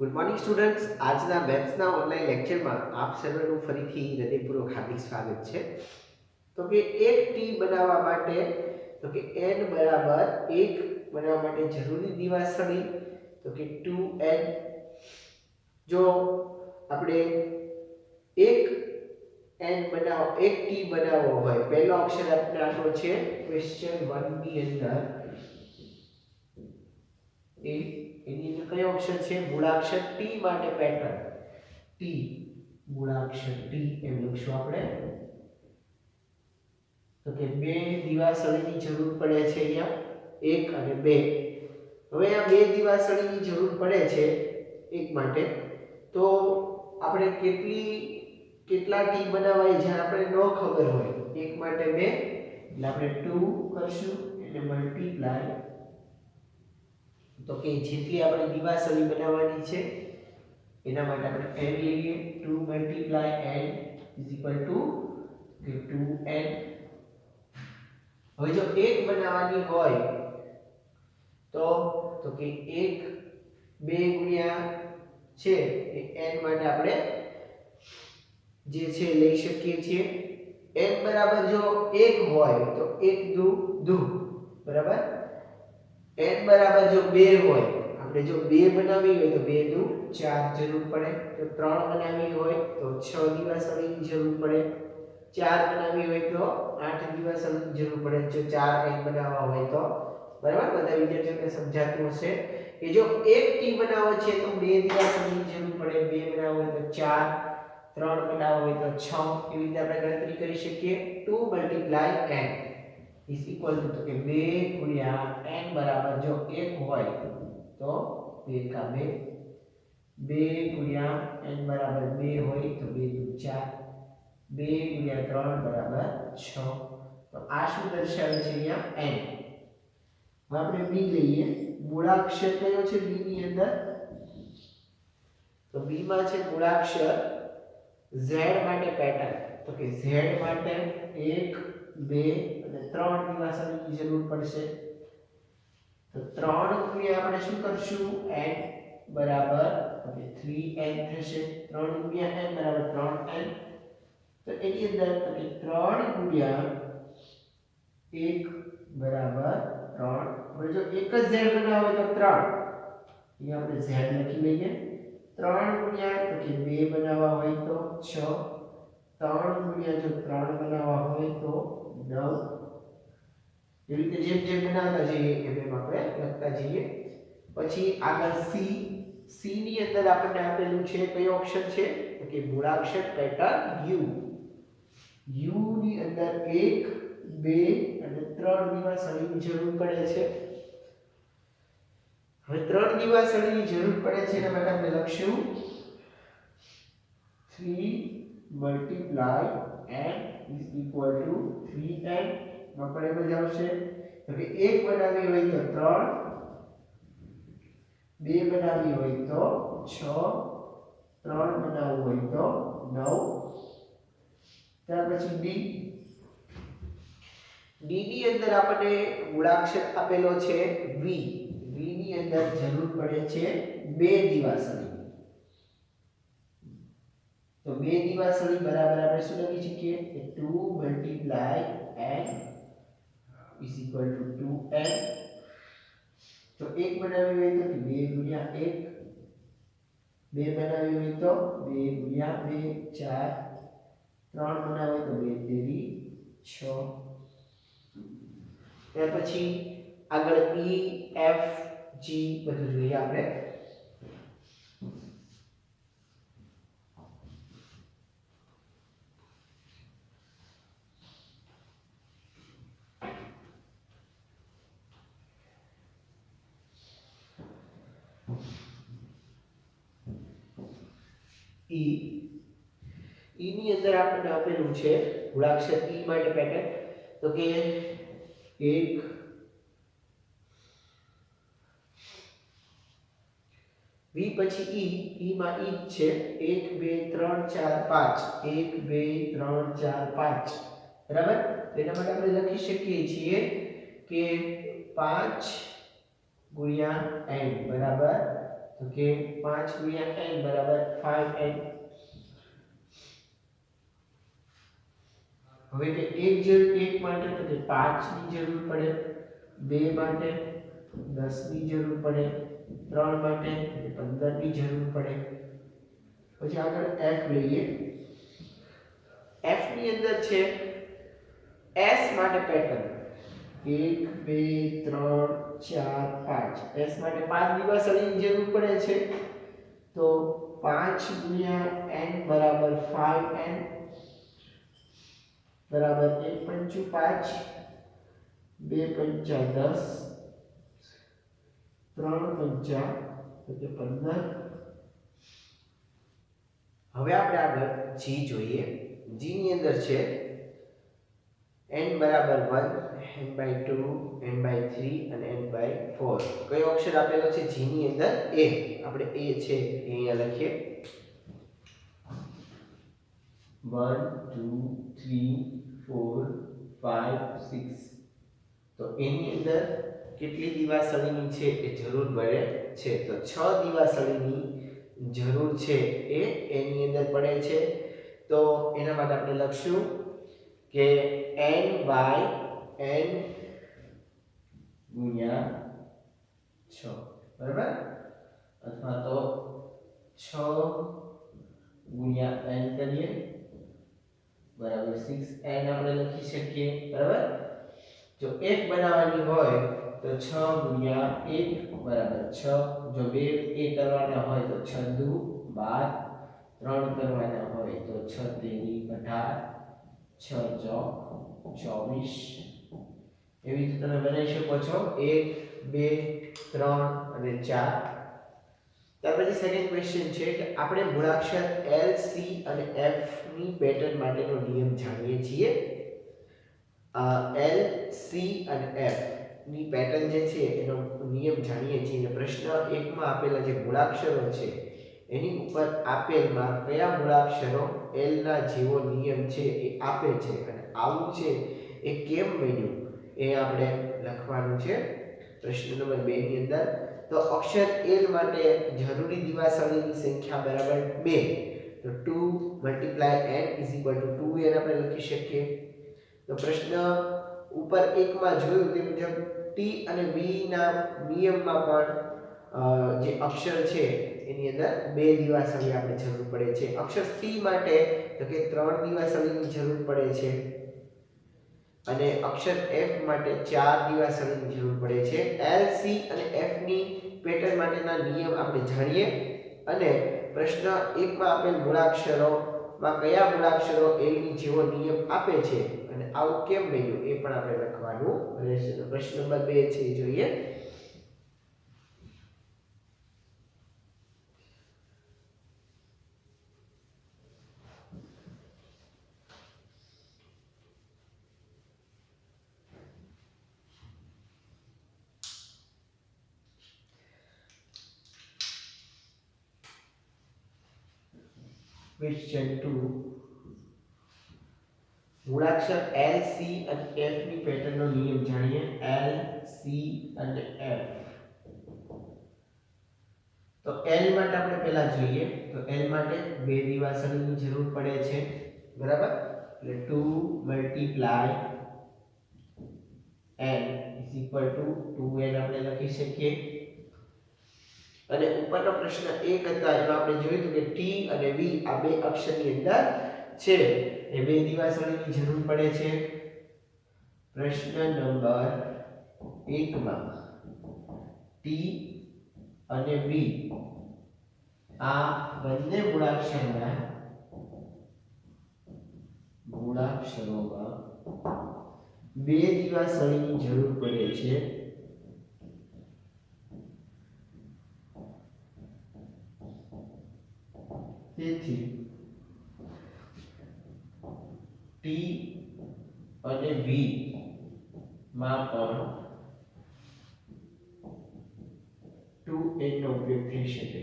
Good morning students, આજના મેથ્સના online લેક્ચરમાં આપ સર્વેનું ફરીથી હૃદયપૂર્વક હાર્દિક સ્વાગત છે. તો કે એક ટી બનાવવા માટે તો કે n બરાબર 1 બનાવવા માટે જરૂરી દિવાસળી તો કે 2n. જો આપણે એક એક ટી બનાવવો હોય, પહેલો અક્ષર આપણે આનો છે ક્વેશ્ચન 1 ની અંદર એની અંદર કયો અક્ષર છે? મૂળાક્ષર ટી માટે પેટર્ન ટી, મૂળાક્ષર ટી એમ લખશું આપણે. તો કે બે દિવાસળીની જરૂર પડે છે અહીંયા, એક અને બે. હવે આ બે દિવાસળીની જરૂર પડે છે એક માટે, તો આપણે કેટલા ટી બનાવાય જ્યારે આપણે ન ખબર હોય. એક માટે બે એટલે આપણે 2 કરશું એટલે મલ્ટીપ્લાય. તો કે જેટલી આપણે દિવાસળી બનાવવાની છે એના માટે આપણે n લઈએ. 2 * n = 2n. હવે જો એક બનાવવાની હોય તો કે 1 2 ગુણ્યા છે એ n માટે આપણે જે છે લઈ શકીએ છીએ. n બરાબર જો 1 હોય તો 1 દુ દુ, બરાબર. n બરાબર જો 2 હોય, આપણે જો 2 બનાવી હોય તો 2 દુ 4 જરૂર પડે. તો 3 બનાવી હોય તો 6 દિવાસળીની જરૂર પડે. 4 બનાવી હોય તો 8 દિવાસળીની જરૂર પડે. જો 4 n બનાવવા હોય તો, બરાબર. બધા વિદ્યાર્થીઓને સમજાતું હશે કે જો એક ટી બનાવવો છે તો 2 દિવાસળીની જરૂર પડે. 2 બનાવવો હોય તો 4, 3 બનાવવો હોય તો 6. એવી રીતે આપણે ગણતરી કરી શકીએ. 2 * n is equal to કે 2 ગુણ્યા n બરાબર જો 1 હોય તો 2 કા 2, 2 ગુણ્યા n બરાબર 2 હોય તો 2 દુ 4, 2 ગુણ્યા 3 બરાબર 6. તો આ શું દર્શાવે છે અહીંયા? n. હવે આપણે b લઈએ. મૂળાક્ષર કયો છે b ની અંદર? તો b માં છે મૂળાક્ષર z માટે પેટર્ન. તો કે z માટે 1 2 અને 3 દિવાસળીની જરૂર પડશે. તો 3 ગુણ્યા આપણે શું કરશું? n બરાબર તો કે 3n થશે. 3 ગુણ્યા n બરાબર 3n. તો એની અંદર તો કે 3 ગુણ્યા 1 બરાબર 3. હવે જો એક જ z બનાવવો હોય તો 3, અહીંયા આપણે z લખી લઈએ. 3 ગુણ્યા તો કે 2 બનાવવા હોય તો 6, 3 ગુણ્યા જો 3 બનાવવા હોય તો 9. એવી રીતે જેમ બનાવતા જઈએ એમ આપણે લખતા જઈએ. પછી આગળ c ની અંદર આપણને આપેલું છે કયો અક્ષર છે? તો કે મૂળાક્ષર પેટર્ન u. u ની અંદર 1 2 અને 3 દિવાસળીની જરૂર પડે છે. હવે 3 દિવાસળીની જરૂર પડે છે એના માટે આપણે લખશું 3 * n is equal to 3n. માં પણ એમ જ આવશે. તો કે 1 બનાવી હોય તો 3, 2 બનાવી હોય તો 6, 3 બનાવવું હોય તો 9. ત્યાર પછી d ની અંદર આપણને મૂળાક્ષર આપેલો છે v. v ની અંદર જરૂર પડે છે 2 દિવાસળી. તો 2 દિવાસળી બરાબર આપણે શું લખી શકીએ? 2 * n is equal to 2n. તો 1 બનાવી હોય તો 2 ગુણ્યા 1, 2 બનાવી હોય તો 2 ગુણ્યા 2 4, 3 બનાવે તો 2 તેરી 6. ત્યાર પછી આગળ e f g બધું જોઈએ આપણે. e ની અંદર આપણને આપેલું છે મૂળાક્ષર e માટે પેટર્ન. તો કે 1 v પછી e માં e છે 1 2 3 4 5, 1 2 3 4 5, બરાબર. તેના માટે આપણે લખી શકીએ છીએ કે 5 * n બરાબર તો કે 5 ગુણ્યા n બરાબર 5n. હવે કે એક માટે તો કે 5 ની જરૂર પડે, 2 માટે 10 ની જરૂર પડે, 3 માટે 15 ની જરૂર પડે. પછી આગળ f લઈએ. f ની અંદર છે s માટે પેટર્ન 1 2 3 4 5. s માટે 5 દિવાસળીની જરૂર પડે છે. તો 5 ગુણ્યા n બરાબર 5n બરાબર 1 પંચું 5, 2 પંચા 10, 3 પંચા એટલે 15. હવે આપણે આગળ g જોઈએ. g ની અંદર છે n બરાબર 1, n by 2, n by 3 અને n by 4. કયો અક્ષર આપેલો છે g ની અંદર? a. આપણે a છે એ અહીંયા લખીએ. 1 2 3 4 5 6. તો એની અંદર કેટલી દિવાસળીની છે એ જરૂર પડે છે? તો 6 દિવાસળીની જરૂર છે એ એની અંદર પડે છે. તો એના માટે આપણે લખશું કે n by n ગુણ્યા 6, બરાબર? અથવા તો 6 ગુણ્યા n કરીએ બરાબર 6n આપણે લખી શકીએ, બરાબર? જો 1 બનાવવાની હોય તો 6 ગુણ્યા 1 બરાબર 6. જો 2 કરવાના હોય તો 6 દુ 12, 3 કરવાના હોય તો 6 તેરી 18, 6 ચોક 24. એવી રીતે તમે બનાવી શકો છો 1 2 3 અને 4. ત્યાર પછી સેકન્ડ ક્વેશ્ચન છે કે આપણે મૂળાક્ષર L C અને F ની પેટર્ન માટેનો નિયમ જાણીએ છીએ. L C અને F ની પેટર્ન જે છે એનો નિયમ જાણીએ છીએ. અને પ્રશ્ન 1 માં આપેલા જે મૂળાક્ષરો છે એની ઉપર આપેલમાં કયા મૂળાક્ષરો L ના જેવો નિયમ છે એ આપે છે અને આવું છે એ કેમ બન્યું એ આપણે લખવાનું છે પ્રશ્ન નંબર 2 ની અંદર. તો અક્ષર L માટે જરૂરી દિવાસળીની સંખ્યા બરાબર 2. તો 2 × n = 2n આપણે લખી શકીએ. તો પ્રશ્ન ઉપર 1 માં જોયું તે મુજબ t અને v ના નિયમમાં પણ જે અક્ષર છે એની અંદર 2 દિવાસળી આપણે જરૂર પડે છે. અક્ષર c માટે તો કે 3 દિવાસળીની જરૂર પડે છે. અને અક્ષર f માટે 4 દિવાસળીની જરૂર પડે છે. L C અને F ની પેટર્ન માટેના નિયમ આપણે જાણીએ અને પ્રશ્ન 1 માં આપેલ મૂળાક્ષરોમાં કયા મૂળાક્ષરો L ની જેવો નિયમ આપે છે અને આવું કેમ બન્યું એ પણ આપણે લખવાનું રહેશે. તો પ્રશ્ન નંબર 2 છે એ જોઈએ. Question 2. મૂળાક્ષર L C અને F ની પેટર્નનો નિયમ જાણીએ. L C અને F. તો L માટે આપણે પહેલા જોઈએ. તો L માટે 2 દિવાસળીની જરૂર પડે છે, બરાબર? એટલે 2 × n = 2n આપણે લખી શકીએ. અને ઉપરનો પ્રશ્ન 1 હતા એમાં આપણે જોયું કે t અને v આ બે અક્ષરની અંદર છે એ 2 દિવાસળીની જરૂર પડે છે. પ્રશ્ન નંબર 1 માં t અને v આ બંને મૂળાક્ષરોમાં 2 દિવાસળીની જરૂર પડે છે. તેથી t અને v માં પણ 2n નો ઉપયોગ થઈ શકે.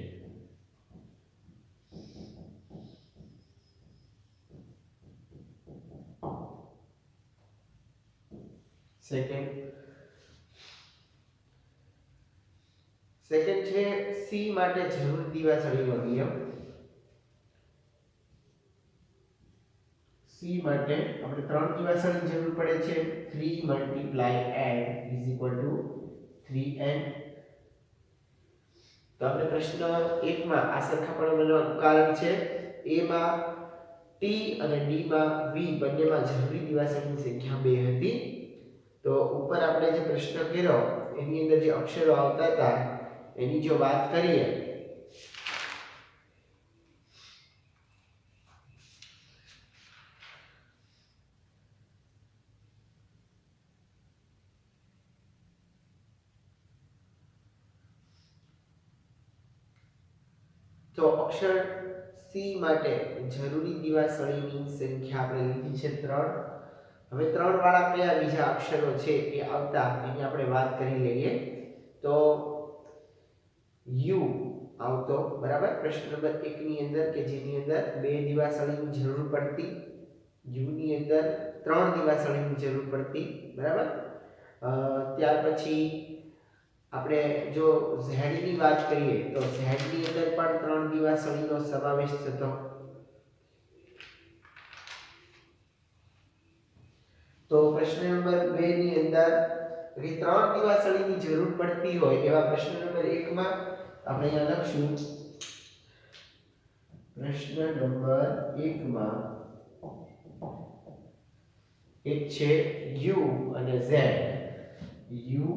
સેકન્ડ છે સી માટે જરૂરી દિવાસળીનો નિયમ. સી માટે આપણે 3 દિવાસળીની જરૂર પડે છે. 3 × n = 3n. તો આપણે પ્રશ્ન 1 માં આ સરખામણીનો કારણ છે. a માં t અને d માં v બંનેમાં જરૂરી દિવાસળીની સંખ્યા 2 હતી. તો ઉપર આપણે જે પ્રશ્ન કર્યો એની અંદર જે અક્ષરો આવતા હતા એની જો વાત કરીએ તો અક્ષર સી માટે જરૂરી દિવાસળીની સંખ્યા આપણે લીધી છે 3. હવે 3 વાળા કયા બીજા અક્ષરો છે એ આવતા એની આપણે વાત કરી લઈએ. તો યુ આવતો, બરાબર. પ્રશ્ન નંબર 1 ની અંદર કે જેની અંદર 2 દિવાસળીની જરૂર પડતી, યુ ની અંદર 3 દિવાસળીની જરૂર પડતી, બરાબર. ત્યાર પછી આપણે જો z ની વાત કરીએ તો z ની અંદર પણ 3 દિવાસળીનો સમાવેશ થતો. તો પ્રશ્ન નંબર 2 ની અંદર 3 દિવાસળીની જરૂર પડતી હોય એવા પ્રશ્ન નંબર 1 માં આપણે અહીંયા લખશું. પ્રશ્ન નંબર 1 માં એક છે u અને z. u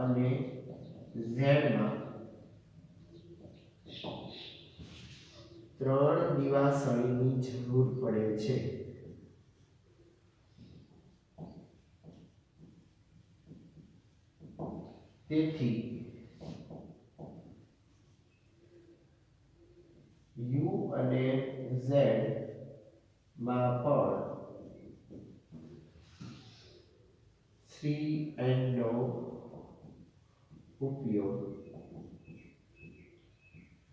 અને z માં 3 દિવાસળીની જરૂર પડે છે. તેથી u અને z માં પણ 3n નો ઉપયોગ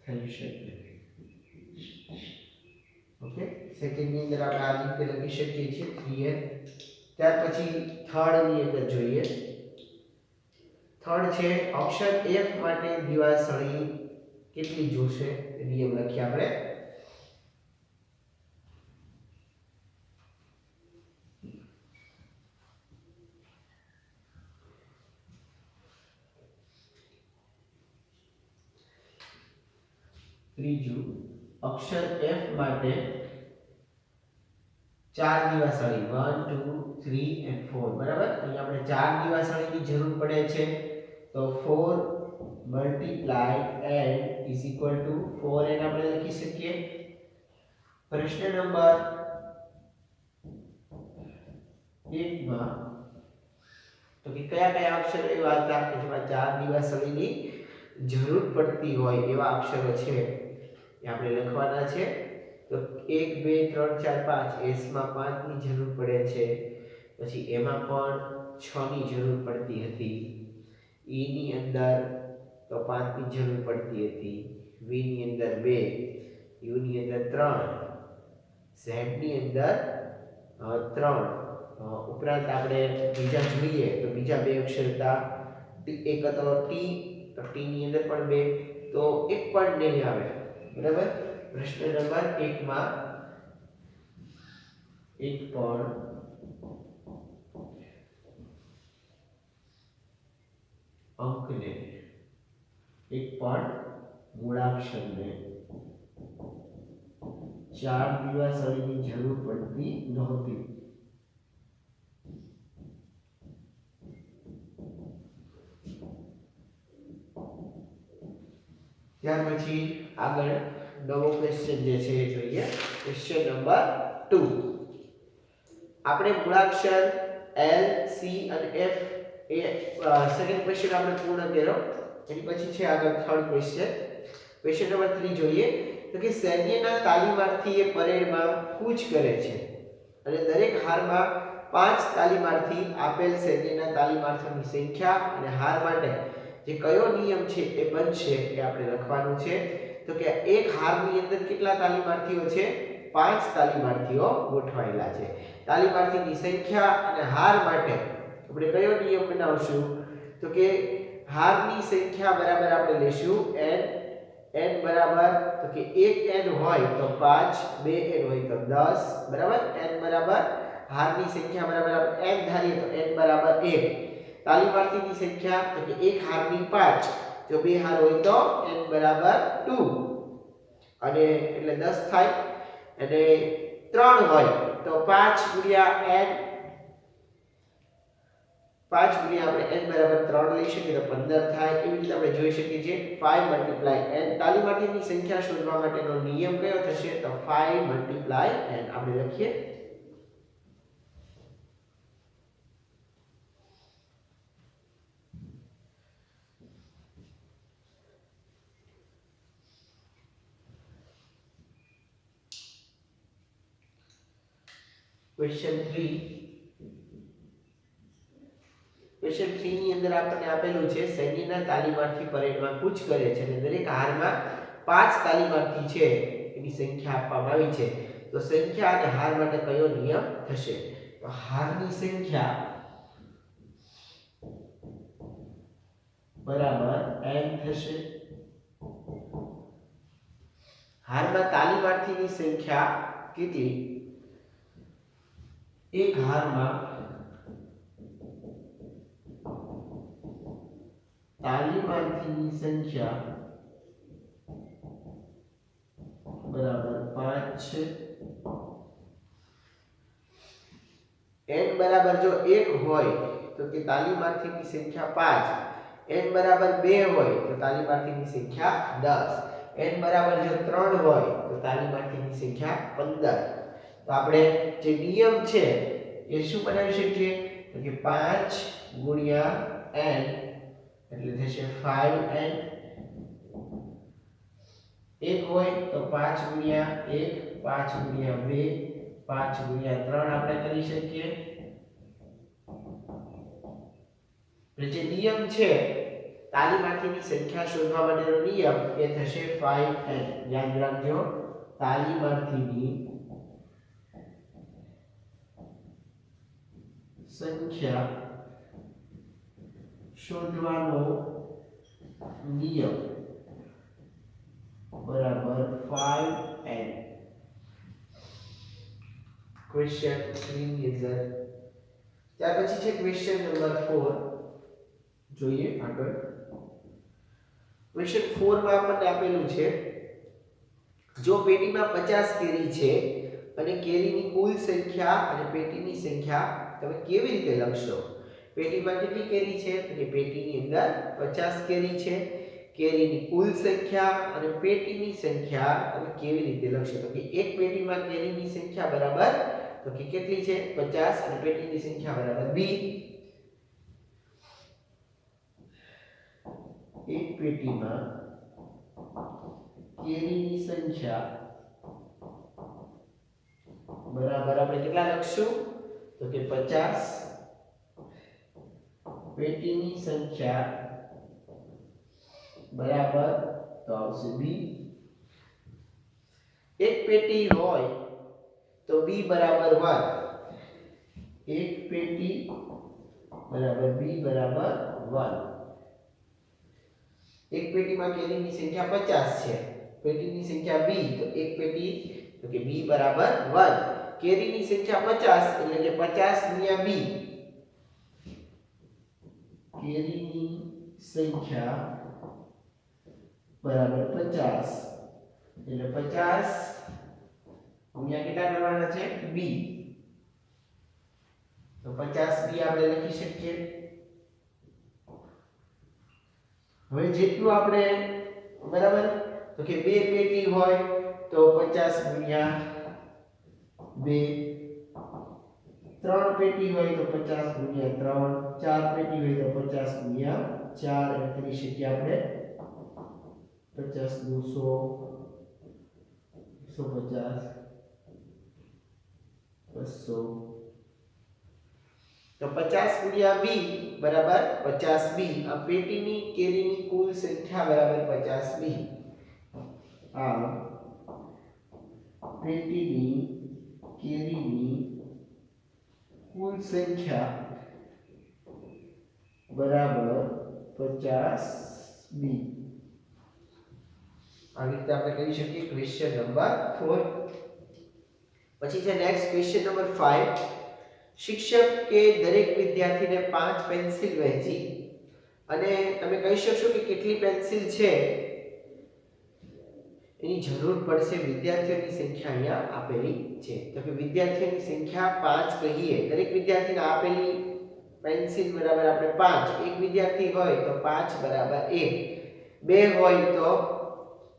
થઈ શકે. ઓકે, સેકન્ડ ની અંદર આપણે આ રીતે લખી શકીએ છીએ 3n. ત્યાર પછી થર્ડ ની અંદર જોઈએ. થર્ડ છે ઓપ્શન F માટે દિવાસળી કેટલી જોશે નિયમ લખીએ આપણે. ત્રીજું અક્ષર F માટે 4 દિવાસળી 1 2 3 and 4, બરાબર. અહીં આપણે 4 દિવાસળીની જરૂર પડે છે. તો 4 × n = 4n આપણે લખી શકીએ. પ્રશ્ન નંબર 1 માં તો કે કયા કયા અક્ષરો એવા હતા કે જેમાં 4 દિવાસળીની જરૂર પડતી હોય એવા અક્ષરો છે એ આપણે લખવાના છે. તો 1 2 3 4 5 s માં 5 ની જરૂર પડે છે. પછી એમાં પણ 6 ની જરૂર પડતી હતી. e ની અંદર તો 5 ની જરૂર પડતી હતી. v ની અંદર 2, u ની અંદર 3, z ની અંદર 3. ઉપરાંત આપણે બીજા જોઈએ તો બીજા બે અક્ષર હતા. એક હતો t, તો t ની અંદર પણ 2, તો એક પણ નહીં આવે, બરાબર. પ્રશ્ન નંબર 1 માં એક પણ અંકને, એક પણ મૂળાક્ષરને 4 દિવાસળીની જરૂર પડતી નહોતી. ત્યાર પછી આગળ નવો ક્વેશ્ચન જે છે એ જોઈએ. Question number 2. આપણે મૂળાક્ષર L, C અને F એ સેકન્ડ ક્વેશ્ચન આપણે પૂર્ણ કર્યો. એની પછી છે આગળ થર્ડ ક્વેશ્ચન. ક્વેશ્ચન નંબર 3 જોઈએ. તો કે સૈન્યના તાલીમાર્થી એ પરેડમાં કૂચ કરે છે અને દરેક હારમાં 5 તાલીમાર્થી આપેલ સૈન્યના તાલીમાર્થીઓની સંખ્યા અને હાર માટે જે કયો નિયમ છે એ બનશે એ આપણે લખવાનું છે. તો કે એક હારની અંદર કેટલા તાલીમાર્થીઓ છે? 5 તાલીમાર્થીઓ ગોઠવાયેલા છે. તાલીમાર્થીની સંખ્યા અને હાર માટે આપણે કયો નિયમ બનાવશું? તો કે હારની સંખ્યા બરાબર આપણે લેશું n n બરાબર તો કે એક n હોય તો 5 બે n હોય તો 10 બરાબર n બરાબર હારની સંખ્યા બરાબર આપણે n ધારીએ તો n બરાબર 1 તાલીમાર્થીની સંખ્યા તો કે એક હારની 5 જો બે હાર હોય તો n બરાબર 2 અને એટલે 10 થાય અને 3 હોય તો 5 ગુણ્યા n 5 ગુણ્યા આપણે n બરાબર 3 લઈ શકીએ તો 15 થાય એવી રીતે આપણે જોઈ શકીએ છીએ 5 * n તાલીમાર્થીની સંખ્યા શોધવા માટેનો નિયમ કયો થશે તો 5 * n આપણે લખીએ ક્વેશ્ચન 3 ની અંદર આપણને આપેલું છે સૈન્યના તાલીમાર્થી પરેડમાં કૂચ કરે છે અને દરેક હારમાં 5 તાલીમાર્થી છે એની સંખ્યા આપવામાં આવી છે તો સંખ્યા અને હાર માટે કયો નિયમ થશે તો હારની સંખ્યા બરાબર n થશે હારમાં તાલીમાર્થીની સંખ્યા કેટલી એક હારમાં તાલીમાર્થીની સંખ્યા બરાબર 5 છે n બરાબર જો 1 હોય તો કે તાલીમાર્થીની સંખ્યા 5 n બરાબર 2 હોય તો તાલીમાર્થીની સંખ્યા 10 n બરાબર જો 3 હોય તો તાલીમાર્થીની સંખ્યા 15 તો આપણે જે નિયમ છે એ શું બનાવી શકીએ તો કે 5 ગુણ્યા n એટલે થશે 5n 1 હોય તો 5 ગુણ્યા 1 5 ગુણ્યા 2 5 ગુણ્યા 3 આપણે કરી શકીએ જે નિયમ છે તાલીમાર્થીની સંખ્યા શોધવા માટેનો નિયમ એ થશે 5n યાદ રાખજો તાલીમાર્થીની સંખ્યા શોધવાનો નિયમ બરાબર 5n ક્વેશ્ચન 3 ની અંદર ત્યાર પછી છે ક્વેશ્ચન નંબર 4 જોઈએ આગળ ક્વેશ્ચન 4 માં આપણને આપેલું છે જો પેટીમાં 50 કેરી છે અને કેરીની કુલ સંખ્યા અને પેટીની સંખ્યા તમે કેવી રીતે લખશો પેટીમાં કેટલી કેરી છે તો કે પેટીની અંદર 50 કેરી છે કેરીની કુલ સંખ્યા અને પેટીની સંખ્યા તમે કેવી રીતે લખશો તો કે એક પેટીમાં કેરીની સંખ્યા બરાબર તો કે કેટલી છે 50 અને પેટીની સંખ્યા બરાબર 2 એક પેટીમાં કેરીની સંખ્યા બરાબર આપણે કેટલા લખશું તો કે 50 પેટીની સંખ્યા બરાબર તો આવશે b એક પેટી હોય તો b બરાબર 1 એક પેટી બરાબર b બરાબર 1 એક પેટીમાં કેરીની સંખ્યા 50 છે પેટીની સંખ્યા b તો એક પેટી તો કે b બરાબર 1 કેરીની સંખ્યા 50 એટલે કે 50 ગુણ્યા b કેરીની સંખ્યા બરાબર 50 એટલે 50 ગુણ્યા કેટલા કરવાના છે b તો 50 b આપણે લખી શકીએ હવે જેટલું આપણે બરાબર તો કે બે પેટી હોય તો 50 ગુણ્યા 2 ત્રણ પેટી હોય તો 50 ગુણ્યા 3 ચાર પેટી હોય તો 50 ગુણ્યા 4 એમ કરી શકીએ આપણે 50 નું 100 150 200 તો 50 ગુણ્યા b બરાબર 50b આ પેટીની કેરીની કુલ સંખ્યા બરાબર 50b આ પેટીની કેરીની કુલ સંખ્યા બરાબર 50b આ રીતે આપણે કરી શકીએ ક્વેશ્ચન નંબર 4 પછી છે નેક્સ્ટ ક્વેશ્ચન નંબર 5 શિક્ષક કે દરેક વિદ્યાર્થીને 5 પેન્સિલ વહેંચી અને તમે કહી શકશો કે કેટલી પેન્સિલ છે એની જરૂર પડશે વિદ્યાર્થીઓની સંખ્યા અહીંયા આપેલી છે તો કે વિદ્યાર્થીઓની સંખ્યા 5 કહીએ દરેક વિદ્યાર્થીને આપેલી પેન્સિલ બરાબર આપણે 5 એક વિદ્યાર્થી હોય તો 5 બરાબર 1 બે હોય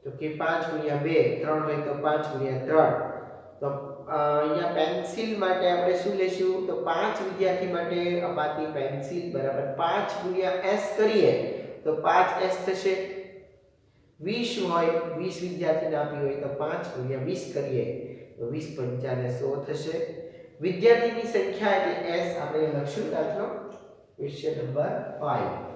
તો કે 5 ગુણ્યા 2 3 હોય તો 5 ગુણ્યા 3 તો અહીંયા પેન્સિલ માટે આપણે શું લેશું તો 5 વિદ્યાર્થી માટે અપાતી પેન્સિલ બરાબર 5 ગુણ્યા s કરીએ તો 5s થશે 20 હોય 20 વિદ્યાર્થીને આપી હોય તો 5 ગુણ્યા 20 કરીએ તો 20 પંચાને 100 થશે વિદ્યાર્થીની સંખ્યા એટલે s આપણે લખશું દાખલો ક્વેશ્ચન નંબર 5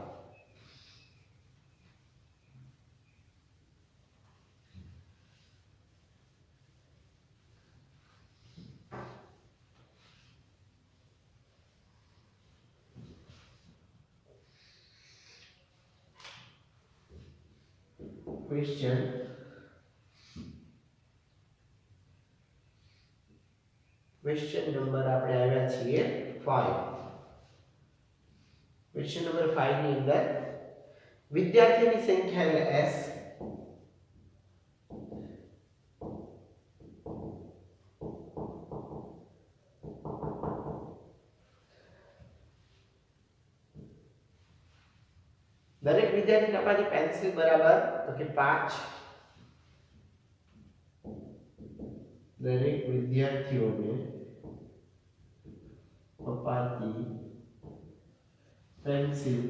ક્વેશ્ચન નંબર આપણે આવ્યા છીએ 5 ક્વેશ્ચન નંબર 5 ની અંદર વિદ્યાર્થીની સંખ્યા એટલે s દરેક વિદ્યાર્થીને અપાતી પેન્સિલ બરાબર તો કે 5 દરેક વિદ્યાર્થીઓને અપાતી પેન્સિલ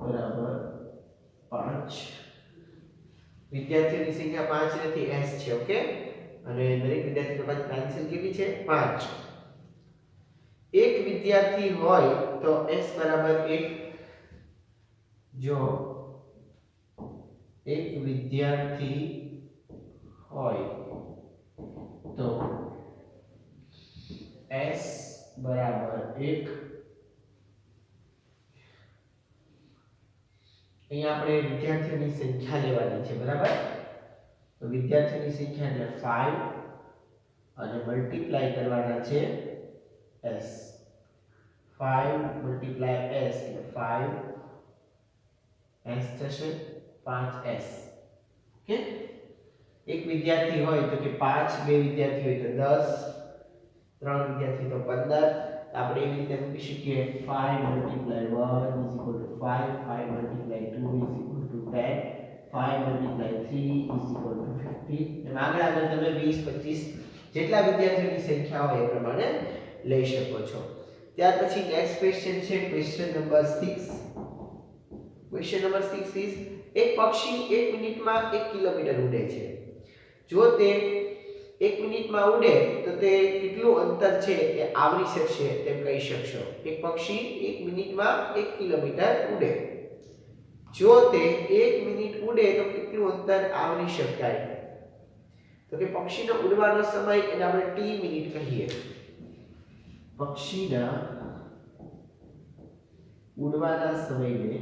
બરાબર 5 વિદ્યાર્થીઓની સંખ્યા 5 નથી s છે ઓકે અને દરેક વિદ્યાર્થીને અપાતી પેન્સિલ કેટલી છે 5 એક વિદ્યાર્થી હોય તો s બરાબર 1 જો એક વિદ્યાર્થી હોય તો s બરાબર 1 અહીંયા આપણે વિદ્યાર્થીઓની સંખ્યા લેવાની છે બરાબર તો વિદ્યાર્થીઓની સંખ્યા એટલે 5 અને મલ્ટીપ્લાય કરવાના છે s 5 મલ્ટીપ્લાય s એટલે 5 s થશે 5s ઓકે એક વિદ્યાર્થી હોય તો કે 5 બે વિદ્યાર્થી હોય તો 10 ત્રણ વિદ્યાર્થી તો 15 આપણે એવી રીતે મૂકી શકીએ 5 મલ્ટીપ્લાય 1 5 5 મલ્ટીપ્લાય 2 10 5 મલ્ટીપ્લાય 3 15 એમ આગળ તમે 20 25 જેટલા વિદ્યાર્થીઓની સંખ્યા હોય એ પ્રમાણે લઈ શકો છો ત્યાર પછી નેક્સ્ટ ક્વેશ્ચન છે question number 6 question number 6 is એક પક્ષી 1 મિનિટમાં 1 કિલોમીટર ઉડે છે જો તે 1 મિનિટમાં ઉડે તો તે કેટલું અંતર છે તે આવરી શકશે તેમ કહી શકશો એક પક્ષી 1 મિનિટમાં 1 કિલોમીટર ઉડે જો તે 1 મિનિટ ઉડે તો કેટલું અંતર આવરી શકાય તો કે પક્ષીનો ઉડવાનો સમય એને આપણે t મિનિટ કહીએ પક્ષીના ઉડવાના સમયને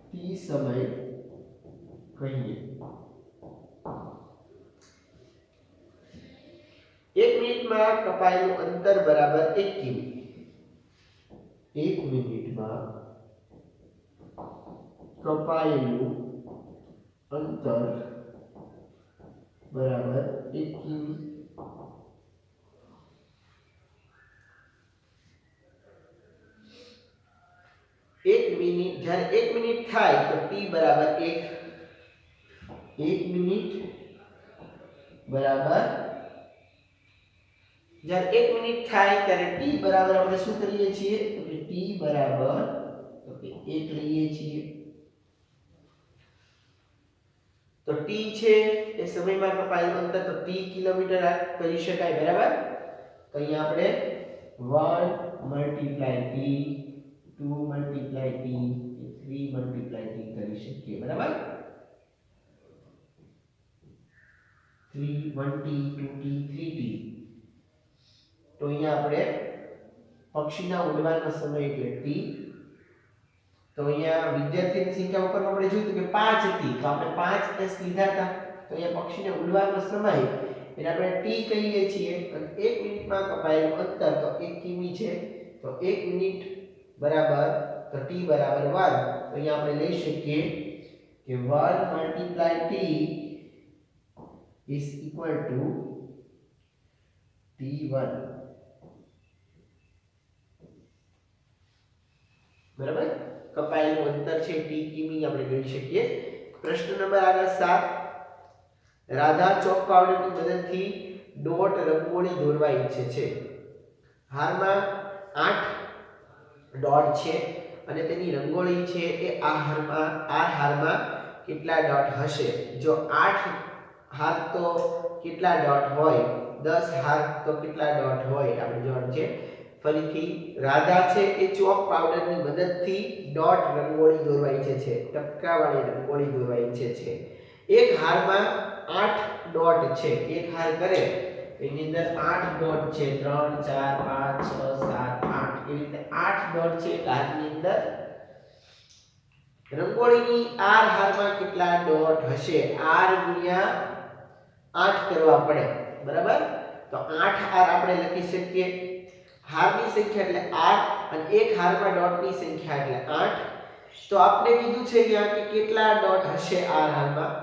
t સમય કહીએ 1 મિનિટમાં કપાયેલું અંતર બરાબર 1 કિમી 1 મિનિટમાં કપાયેલું અંતર બરાબર 1 કિમી एक मिनिट જ્યારે 1 મિનિટ થાય તો t બરાબર 1 મિનિટ બરાબર જ્યારે 1 મિનિટ થાય ત્યારે t બરાબર આપણે શું કરીએ છીએ તો કે t બરાબર તો કે 1 લઈએ છીએ તો t છે એ સમયમાં કપાયેલું અંતર તો t કિલોમીટર કરી શકાય બરાબર તો અહીંયા આપણે 1 * t 2 * t 3 * t કરી શકીએ બરાબર 3 1t 2t 3t તો અહીંયા આપણે પક્ષીના ઉડવાનો સમય એટલે t. તો અહીંયા વિદ્યાર્થીની સંખ્યા ઉપર આપણે જોયું કે 5 હતી, તો આપણે 5s લીધા હતા. તો અહીંયા પક્ષીને ઉડવાનો સમય એને આપણે t કહીએ છીએ અને 1 મિનિટમાં કપાયેલું અંતર તો 1 કિમી છે. તો 1 મિનિટ બરાબર તો t બરાબર 1. તો અહીંયા આપણે લઈ શકીએ કે 1 * t is equal to t1. બરાબર, કપાયેલું અંતર છે t કિમી આપણે ગણી શકીએ. પ્રશ્ન નંબર આગળ 7. રાધા ચોક પાવડરની મદદથી ડોટ રંગોળી દોરવા ઈચ્છે છે. હારમાં 8 ડોટ છે અને તેની રંગોળી છે એ આ હારમાં કેટલા ડોટ હશે? જો 8 હાર તો કેટલા ડોટ હોય? 10 હાર તો કેટલા ડોટ હોય? આપણે જોવાનું છે. ફરીથી, રાધા છે એ ચોક પાવડરની મદદથી ડોટ રંગોળી દોરવા ઈચ્છે છે, ટપકાવાળી રંગોળી દોરવા ઈચ્છે છે. એક હારમાં 8 ડોટ છે. એક હાર કરે એની અંદર 8 ડોટ છે, 3 4 5 6 7 8 એવી રીતે 8 ડોટ છે એક હારની અંદર. રંગોળીની r હારમાં કેટલા ડોટ હશે? r ગુણ્યા 8 કરવા પડે. બરાબર, તો 8 હાર આપણે લખી શકીએ. હારની સંખ્યા એટલે 8 અને એક હારમાં ડોટની સંખ્યા એટલે 8. તો આપણે કીધું છે કે કેટલા ડોટ હશે r હારમાં?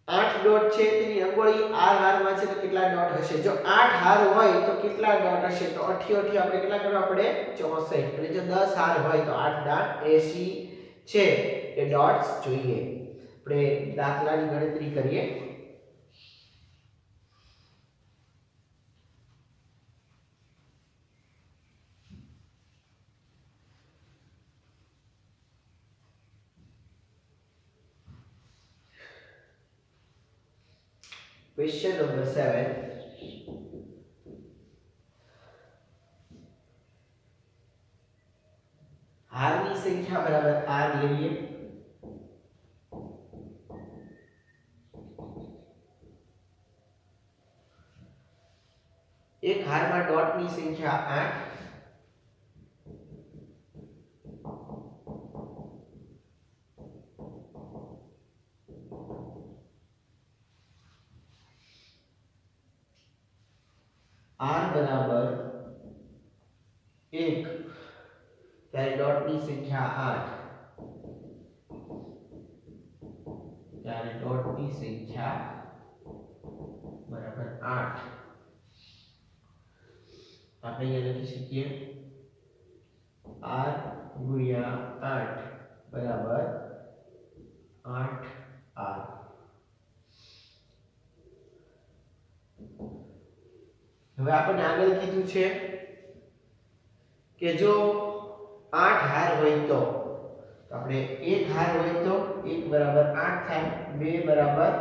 8 ડોટ છે, તેની રંગોળી r હારમાં છે તો કેટલા ડોટ હશે? જો 8 હાર હોય તો કેટલા ડોટ હશે? તો 88 આપણે કેટલા કરવા પડે? 64. અને જો 10 હાર હોય તો 8 દાટ 80 છે એ ડોટ્સ જોઈએ. આપણે દાખલાની ગણતરી કરીએ. Question number 7. હારની સંખ્યા બરાબર r લઈએ. એક હારમાં ડોટની સંખ્યા 8. r બરાબર 1 ત્યારે ડોટની સંખ્યા 8 ત્યારે ડોટની સંખ્યા બરાબર 8. આપણે અહીંયા લખી શકીએ r ગુણ્યા 8 બરાબર 8r. હવે આપણે આગળ કીધું છે કે જો 8 હાર હોય તો આપણે એક હાર હોય તો 1 બરાબર 8 થાય, 2 બરાબર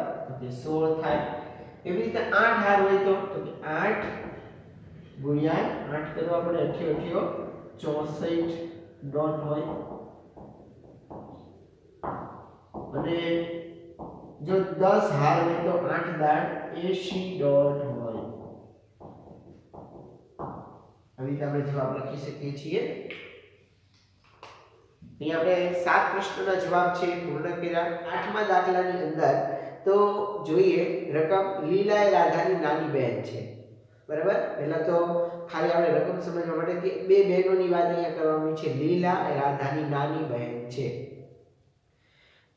16 થાય. એવી રીતે 8 હાર હોય તો 8 ગુણ્યા 8 કરવા પડે, 88 64 ડોટ હોય. અને જો 10 હાર હોય તો 8 દાટ 80 ડોટ હોય. આવી રીતે આપણે જવાબ લખી શકીએ છીએ. અહીં આપણે 7 પ્રશ્નોના જવાબ છે પૂર્ણ કર્યા. 8મા દાખલાની અંદર તો જોઈએ રકમ લીલા એ રાધાની નાની બહેન છે. બરાબર, પહેલા તો ખાલી આપણે રકમ સમજવા માટે કે બે બહેનોની વાત અહીંયા કરવાની છે. લીલા એ રાધાની નાની બહેન છે.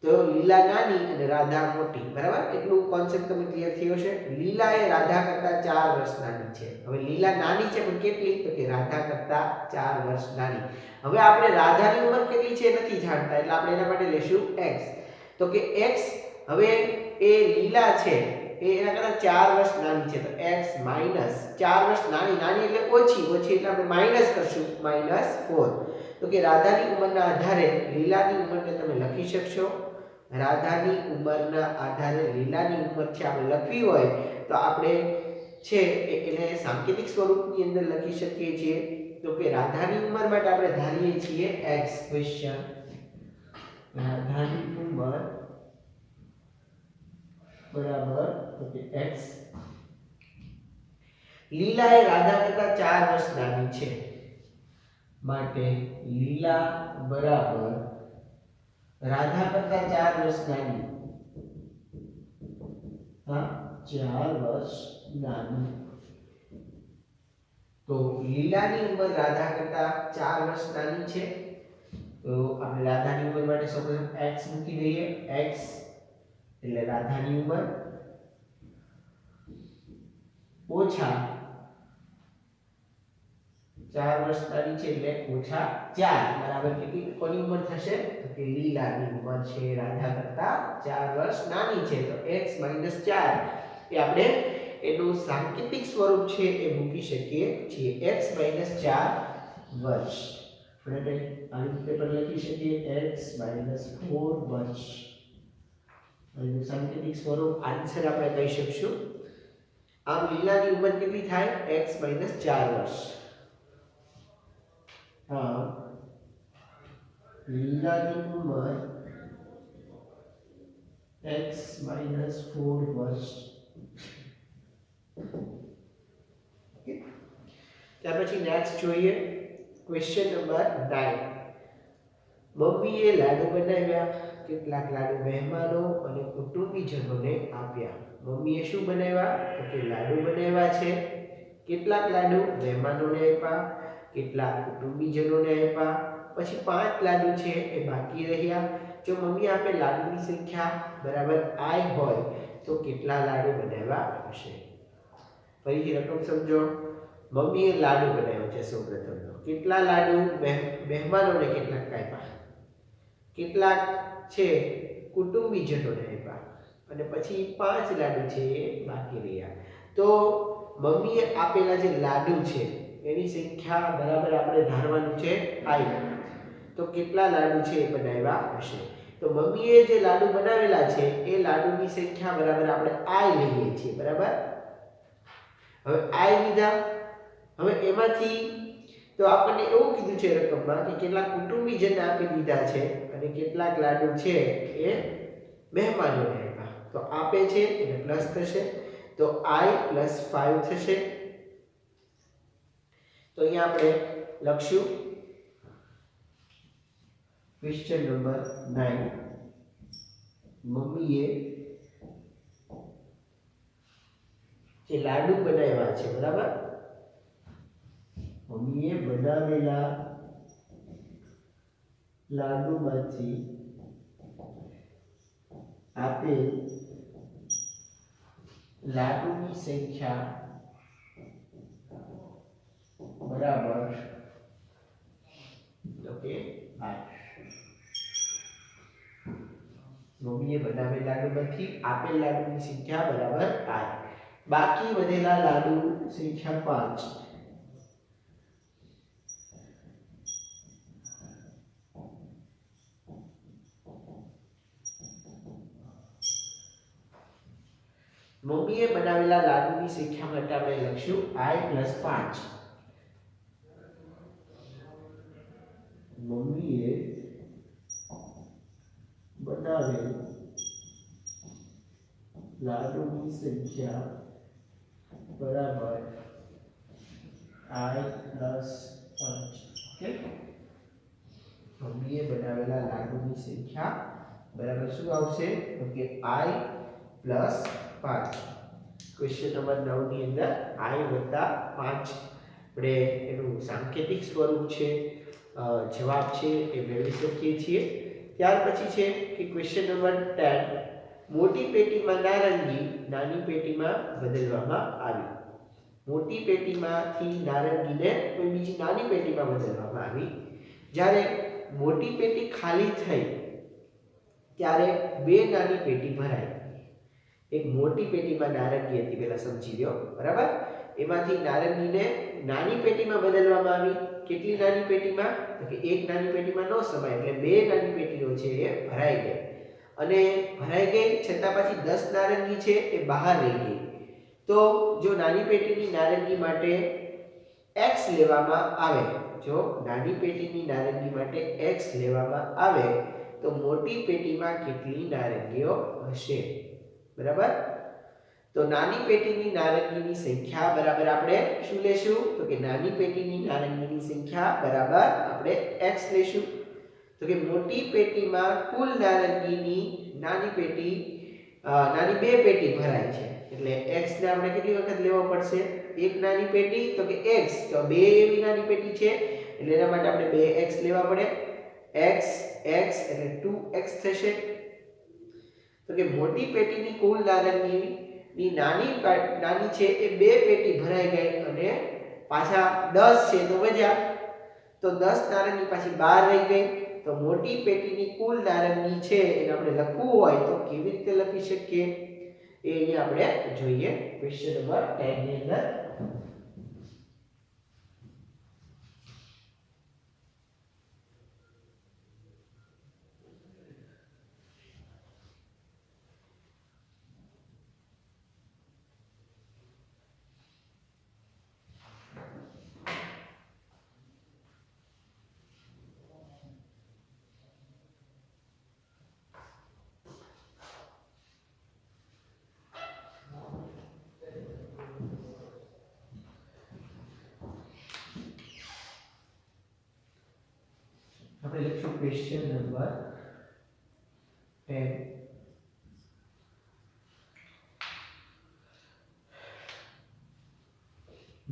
તો લીલા નાની અને રાધા મોટી. બરાબર, એટલું કોન્સેપ્ટ તમને ક્લિયર થયો છે. લીલા એ રાધા કરતા 4 વર્ષ નાની છે. હવે લીલા નાની છે પણ કેટલી? તો કે રાધા કરતા 4 વર્ષ નાની. હવે આપણે રાધાની ઉંમર કેટલી છે નથી જાણતા, એટલે આપણે એના માટે લેશું x. તો કે x હવે એ લીલા છે એ એના કરતા 4 વર્ષ નાની છે, તો x માઈનસ 4 વર્ષ નાની. નાની એટલે ઓછી, ઓછી એટલે આપણે માઈનસ કરશું, -4. તો કે રાધાની ઉંમરના આધારે લીલાની ઉંમરને તમે લખી શકશો. રાધાની ઉંમરના આધારે લીલાની ઉંમર છે આપણે લખવી હોય તો આપણે છે એને સાંકેતિક સ્વરૂપની અંદર લખી શકીએ છીએ. તો કે રાધાની ઉંમર માટે આપણે ધારીએ છીએ x. ક્વેશ્ચન રાધાની ઉંમર બરાબર તો કે x. લીલા એ રાધા કરતા 4 વર્ષ નાની છે માટે લીલા બરાબર રાધા કરતા 4 વર્ષ નાની, હા 4 વર્ષ નાની. તો લીલાની ઉંમર રાધા કરતા 4 વર્ષ નાની છે. તો આપણે રાધાની ઉંમર માટે સૌપ્રથમ x મૂકી દઈએ. x એટલે રાધાની ઉંમર ઓછા 4 વર્ષ નાની છે એટલે ઓછા 4 બરાબર કેટલી કોની ઉંમર થશે? તો કે લીલાની ઉંમર છે રાધા કરતા 4 વર્ષ નાની છે. તો x - 4 એ આપણે એનું સાંકેતિક સ્વરૂપ છે એ મૂકી શકીએ છીએ. x - 4 વર્ષ. આપણે આવી રીતે પણ લખી શકીએ x - 4 વર્ષ. એનું સાંકેતિક સ્વરૂપ આન્સર આપણે કહી શકશું. આમ લીલાની ઉંમર કેટલી થાય? x - 4 વર્ષ. હા લીલાની ઉંમર x - 4 વર્ષ. ત્યાર પછી નેક્સ્ટ જોઈએ ક્વેશ્ચન નંબર 9. મમ્મીએ લાડુ બનાવ્યા. કેટલાક લાડુ મહેમાનો અને કુટુંબીજનોને આપ્યા. મમ્મીએ શું બનાવ્યા? તો કે લાડુ બનાવ્યા છે. કેટલાક લાડુ મહેમાનોને આપ્યા, કેટલાક કુટુંબીજનોને આપ્યા. પછી 5 લાડુ છે એ બાકી રહ્યા. જો મમ્મી આપે લાડુની સંખ્યા બરાબર i હોય તો કેટલા લાડુ બનાવ્યા હશે? ફરીથી રકમ સમજો. મમ્મીએ લાડુ બનાવ્યો છે સૌપ્રથમ. કેટલા લાડુ મહેમાનોને કેટલાક આપ્યા, કેટલાક છે કુટુંબીજનોને આપ્યા, અને પછી 5 લાડુ છે એ બાકી રહ્યા. તો મમ્મીએ આપેલા જે લાડુ છે એની સંખ્યા બરાબર આપણે ધારવાનું છે i. તો કેટલા લાડુ છે એ બનાવ્યા હશે? તો મમ્મીએ જે લાડુ બનાવેલા છે એ લાડુની સંખ્યા બરાબર આપણે i લઈએ છીએ. બરાબર, હવે i લીધા. હવે એમાંથી તો આપણને એવું કીધું છે રકમમાં કે કેટલાક કુટુંબીજનને આપી દીધા છે અને કેટલાક લાડુ છે એ મહેમાનોને આપ્યા. તો આપે છે એટલે પ્લસ થશે. તો i + 5 થશે. તો અહીંયા આપણે લખશું ક્વેશ્ચન નંબર 9. મમ્મીએ જે લાડુ બનાવ્યા છે બરાબર, મમ્મીએ બનાવેલા લાડુમાંથી આપેલ લાડુની સંખ્યા બરાબર ઓકે 8. મમ્મીએ બનાવેલ લાડુમાંથી આપેલ લાડુની સંખ્યા બરાબર 8. બાકી વધેલા લાડુ સંખ્યા 5. મમ્મીએ બનાવેલા લાડુની સંખ્યા માટે આપણે લખશું i + 5. મમ્મીએ બનાવેલ લાડુની સંખ્યા બરાબર i + 5. ઓકે, મમ્મીએ બનાવેલા લાડુની સંખ્યા બરાબર શું આવશે? તો કે i + 5. ક્વેશ્ચન નંબર 9 ની અંદર i + 5 આપણે એનું સાંકેતિક સ્વરૂપ છે, જવાબ છે એ મેળવી શકીએ છીએ. ત્યાર પછી છે કે ક્વેશ્ચન નંબર 10. મોટી પેટીમાં નારંગી નાની પેટીમાં બદલવામાં આવી. મોટી પેટીમાંથી નારંગીને કોઈ બીજી નાની પેટીમાં બદલવામાં આવી. જ્યારે મોટી પેટી ખાલી થઈ ત્યારે 2 નાની પેટી ભરાઈ. એક મોટી પેટીમાં નારંગી હતી, પહેલા સમજી લો બરાબર. એમાંથી નારંગીને નાની પેટીમાં બદલવામાં આવી. કેટલી નાની પેટીમાં? તો કે એક નાની પેટીમાં ન સમાય એટલે 2 નાની પેટીઓ છે એ ભરાઈ ગઈ. અને ભરાઈ ગઈ છતાં પછી 10 નારંગી છે એ બહાર રહી ગઈ. તો જો નાની પેટીની નારંગી માટે x લેવામાં આવે, જો નાની પેટીની નારંગી માટે x લેવામાં આવે તો મોટી પેટીમાં કેટલી નારંગીઓ હશે? બરાબર, તો નાની પેટીની નારંગીની સંખ્યા બરાબર આપણે શું લેશું? તો કે નાની પેટીની નારંગીની સંખ્યા બરાબર આપણે x લેશું. તો કે મોટી પેટીમાં કુલ નારંગીની નાની બે પેટી ભરાય છે એટલે x ને આપણે કેટલી વખત લેવો પડશે? એક નાની પેટી તો કે x, તો બે એવી નાની પેટી છે એટલે એના માટે આપણે 2x લેવા પડે. x એટલે 2x થશે. તો કે મોટી પેટીની કુલ નારંગીની નાની છે એ બે પેટી ભરાઈ ગઈ અને પાછા 10 છે તો વધ્યા, તો 10 નારંગી પાછી 12 રહી ગઈ. તો મોટી પેટીની કુલ નારંગી છે એને આપણે લખવું હોય તો કેવી રીતે લખી શકીએ એ અહીંયા આપણે જોઈએ ક્વેશ્ચન નંબર 10 ની અંદર. આપણે લખશું ક્વેશ્ચન નંબર 10.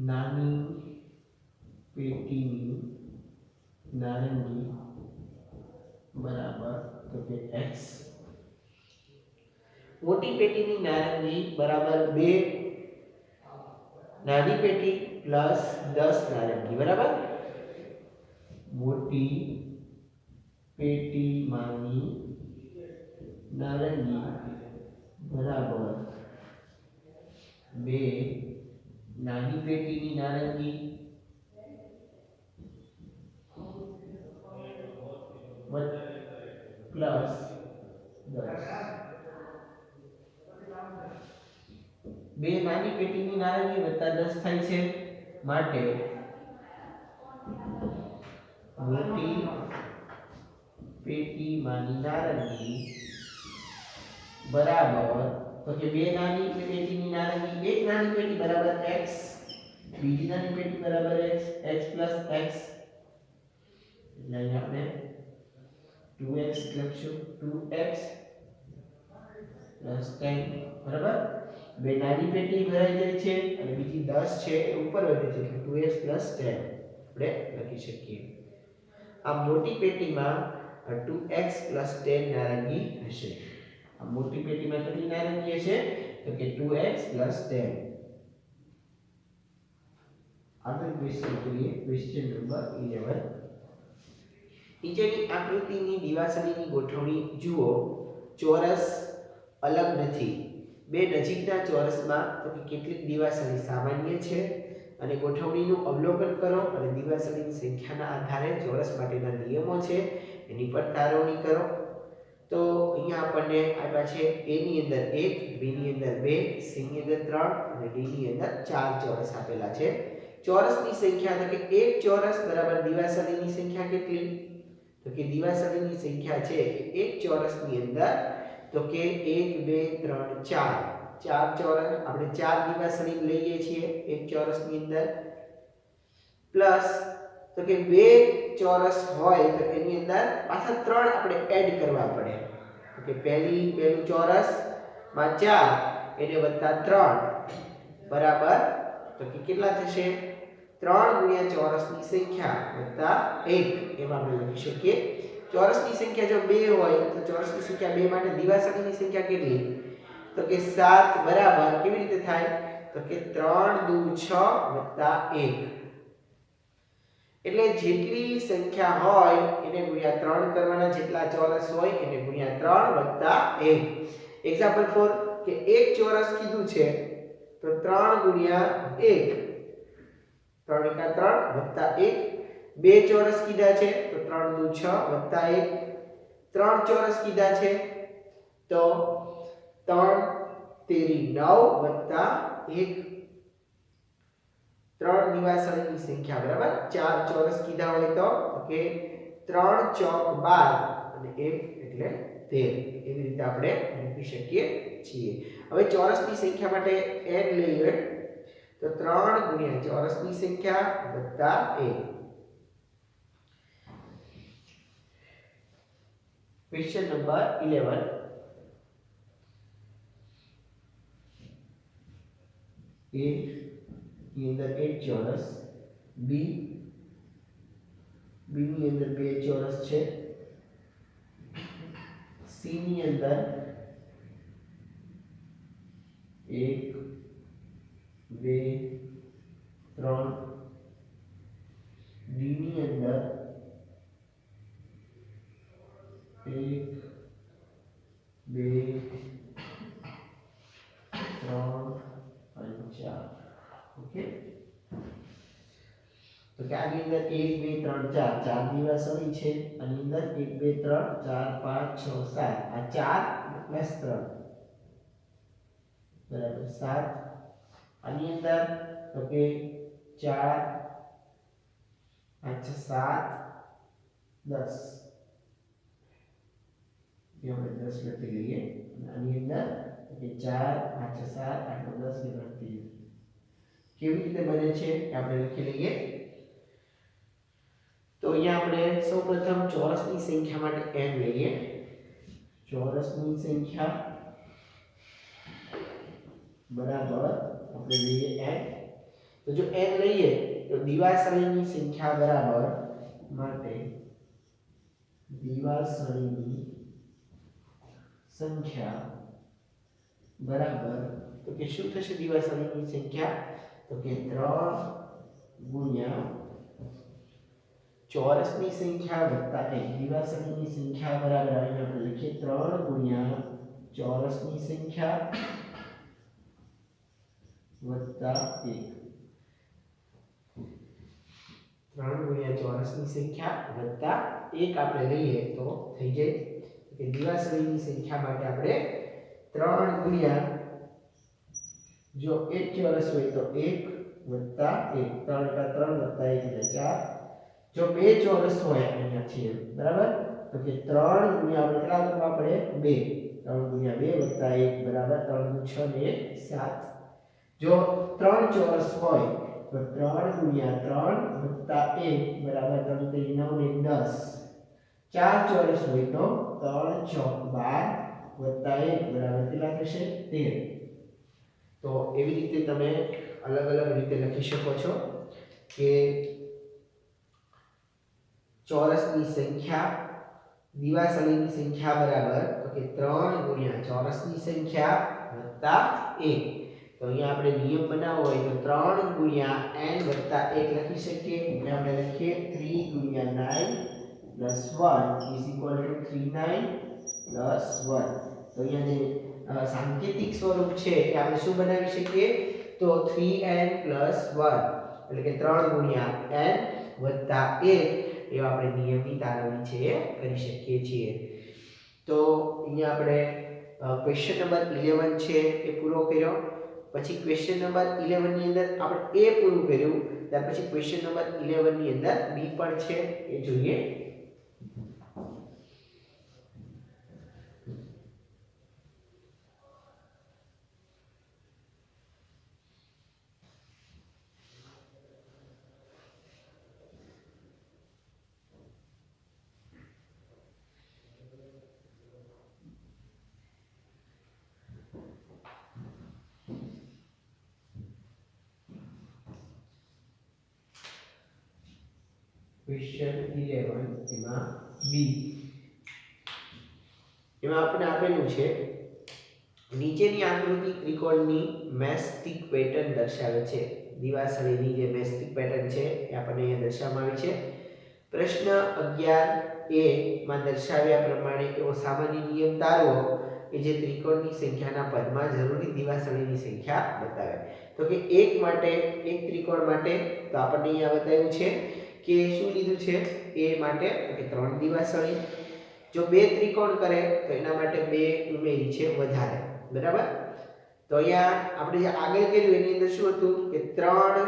નાની પેટીની નારંગી બરાબર તો કે x, મોટી પેટીની નારંગી બરાબર 2 નાની પેટી પ્લસ 10 નારંગી બરાબર. મોટી પેટીમાંની નારંગી બરાબર 2 નાની પેટીની નારંગી પ્લસ 10. બે નાની પેટીની નારંગી વત્તા 10 થાય છે માટે મોટી પેટીમાંની નારંગી બરાબર તો કે બે નાની પેટીની નારંગી, એક નાની પેટી બરાબર x, બીજી નાની પેટી બરાબર x, x plus x એટલે અહીં આપણે 2x લખશું, 2x plus 10 બરાબર. બે નાની પેટી ભરાઈ જાય છે અને બીજી 10 છે એ ઉપર વધે છે એટલે 2x plus 10 આપણે લખી શકીએ. આ મોટી પેટીમાં 2x plus 10 નારંગી હશે. આ મોટી પેટીમાં કેટલી નારંગી હશે? તો કે 2x plus 10. આગળ ક્વેશ્ચન જોઈએ, ક્વેશ્ચન નંબર 11. નીચેની આકૃતિની દિવાસળીની ગોઠવણી જુઓ. ચોરસ અલગ નથી. બે નજીકના ચોરસમાં તો કે કેટલીક દિવાસળી સામાન્ય છે અને ગોઠવણીનું અવલોકન કરો અને દિવાસળીની સંખ્યાના આધારે ચોરસ માટેના નિયમો છે એની પર તારવણી કરો. તો અહીંયા આપણને આપ્યા છે a ની અંદર 1, b ની અંદર 2, c ની અંદર 3 અને d ની અંદર 4 ચોરસ આપેલા છે. ચોરસની સંખ્યા તો કે એક ચોરસ બરાબર દિવાસળીની સંખ્યા કેટલી? તો કે દિવાસળીની સંખ્યા છે એક ચોરસની અંદર તો કે 1 2 3 4 ચાર ચોરસ આપણે ચાર દિવાસળી લઈએ છીએ એક ચોરસની અંદર, પ્લસ તો કે બે ચોરસ હોય તો એની અંદર પાછા ત્રણ આપણે એડ કરવા પડે. તો કે પહેલું ચોરસ માં 4 એને વત્તા 3 બરાબર તો કે કેટલા થશે? 3 ગુણ્યા ચોરસની સંખ્યા વત્તા 1 એમાં આપણે લખી શકીએ. ચોરસની સંખ્યા જો 2 હોય તો ચોરસની સંખ્યા 2 માટે દિવાસળીની સંખ્યા કેટલી? તો કે 7 બરાબર કેવી રીતે થાય? તો કે 3 દુ 6 વત્તા 1 એટલે જેટલી સંખ્યા હોય એને ગુણ્યા 3 કરવાના, જેટલા ચોરસ હોય એને ગુણ્યા 3 વત્તા 1. એક્ઝામ્પલ 4 કે એક ચોરસ કીધું છે તો 3 ગુણ્યા 1 3 એકા 3 વત્તા 1. બે ચોરસ કીધા છે તો 3 દુ 6 વત્તા 1. ત્રણ ચોરસ કીધા છે તો 3 તેરી 9 વત્તા 1. ત્રણ દિવાસળીની સંખ્યા બરાબર. ચાર ચોરસ કીધા હોય તો કે 3 ચોક 12 અને 1 એટલે 13. એવી રીતે આપણે મૂકી શકીએ છીએ. હવે ચોરસની સંખ્યા માટે n લઈએ તો 3 ગુણ્યા ચોરસની સંખ્યા વત્તા 1. Question number 11. A ની અંદર 1 ચોરસ, B ની અંદર 2 ચોરસ છે, C ની અંદર 1 2 3, D ની અંદર 1 2 3 અને 4. ઓકે, તો કે આની અંદર 1 2 3 4 ચાર દિવાસળી છે. આની અંદર 1 2 3 4 5 6 7 આ 4 પ્લસ 3 બરાબર 7. આની અંદર તો કે 4 5 7 10 ये આપણે 10 લખી લઈએ. આની અંદર કે 4 5 7 8 10 ની ગણતરી કેવી રીતે બને છે આપણે લખી લઈએ. તો અહીંયા આપણે સૌપ્રથમ ચોરસની સંખ્યા માટે n લઈએ. ચોરસની સંખ્યા બરાબર આપણે લઈએ n. તો જો n લઈએ તો દિવાસળીની સંખ્યા બરાબર માટે દિવાસળીની સંખ્યા બરાબર તો કે શું થશે દિવાસળીની સંખ્યા તો કે 3 ગુણ્યા ચોરસની સંખ્યા વત્તા 1. દિવાસળીની સંખ્યા બરાબર આને આપણે લખીએ 3 ગુણ્યા ચોરસની સંખ્યા વત્તા 1. 3 ગુણ્યા ચોરસની સંખ્યા વત્તા 1 આપણે લઈએ તો થઈ જાય કે દિવાસળીની સંખ્યા માટે આપણે 3 ગુણ્યા જો 1 ચોરસ હોય તો 1 વત્તા 1 3 * 3 વત્તા 1 એટલે 4. જો 2 ચોરસ હોય અહીંયાથી બરાબર તો કે 3 ગુણ્યા આપણે કેટલા કરવા પડે 2 3 ગુણ્યા 2 વત્તા 1 બરાબર 3 6 ને 7. જો 3 ચોરસ હોય તો 3 ગુણ્યા 3 વત્તા 1 બરાબર 3 * 9 ને 10. 4 ચોરસ હોય તો 3 ચોક 12 વત્તા 1 બરાબર કેટલા થશે 13. તો એવી રીતે તમે અલગ અલગ રીતે લખી શકો છો કે ચોરસની સંખ્યા દિવાસળીની સંખ્યા બરાબર તો કે 3 ગુણ્યા ચોરસની સંખ્યા વત્તા 1. તો અહીંયા આપણે નિયમ બનાવવો હોય તો 3 ગુણ્યા n વત્તા 1 લખી શકીએ. એટલે આપણે લખીએ 3 ગુણ્યા 9 + 1 is equal to 39 + 1. તો અહીંયા જે સાંકેતિક સ્વરૂપ છે એ આપણે શું બનાવી શકીએ તો 3n + 1 એટલે કે 3 ગુણ્યા n વત્તા 1 એવા આપણે નિયમની તારવણી છે એ કરી શકીએ છીએ. તો અહીંયા આપણે ક્વેશ્ચન નંબર 11 છે એ પૂરો કર્યો. પછી ક્વેશ્ચન નંબર 11 ની અંદર આપણે એ પૂરું કર્યું. ત્યાર પછી ક્વેશ્ચન નંબર 11 ની અંદર બી પણ છે એ જોઈએ. ક્વેશ્ચન 11 એમાં બી એમાં આપણે આપેલું છે નીચેની આકૃતિ ત્રિકોણની મેસ્ટિક પેટર્ન દર્શાવે છે. દિવાસળીની જે મેસ્ટિક પેટર્ન છે એ આપણને અહીંયા દર્શાવવામાં આવી છે. પ્રશ્ન 11a માં દર્શાવ્યા પ્રમાણે એવો સામાન્ય નિયમ તારવો કે જે ત્રિકોણની સંખ્યાના પદમાં જરૂરી દિવાસળીની સંખ્યા બતાવે. તો કે એક માટે એક ત્રિકોણ માટે તો આપણને અહીંયા બતાવ્યું છે કે શું લીધું છે a માટે કે 3 દિવાસળી. જો બે ત્રિકોણ કરે તો એના માટે 2 ઉમેરી છે વધારે બરાબર. તો અહીંયા આપણે જે આગળ કર્યું એની અંદર શું હતું કે 3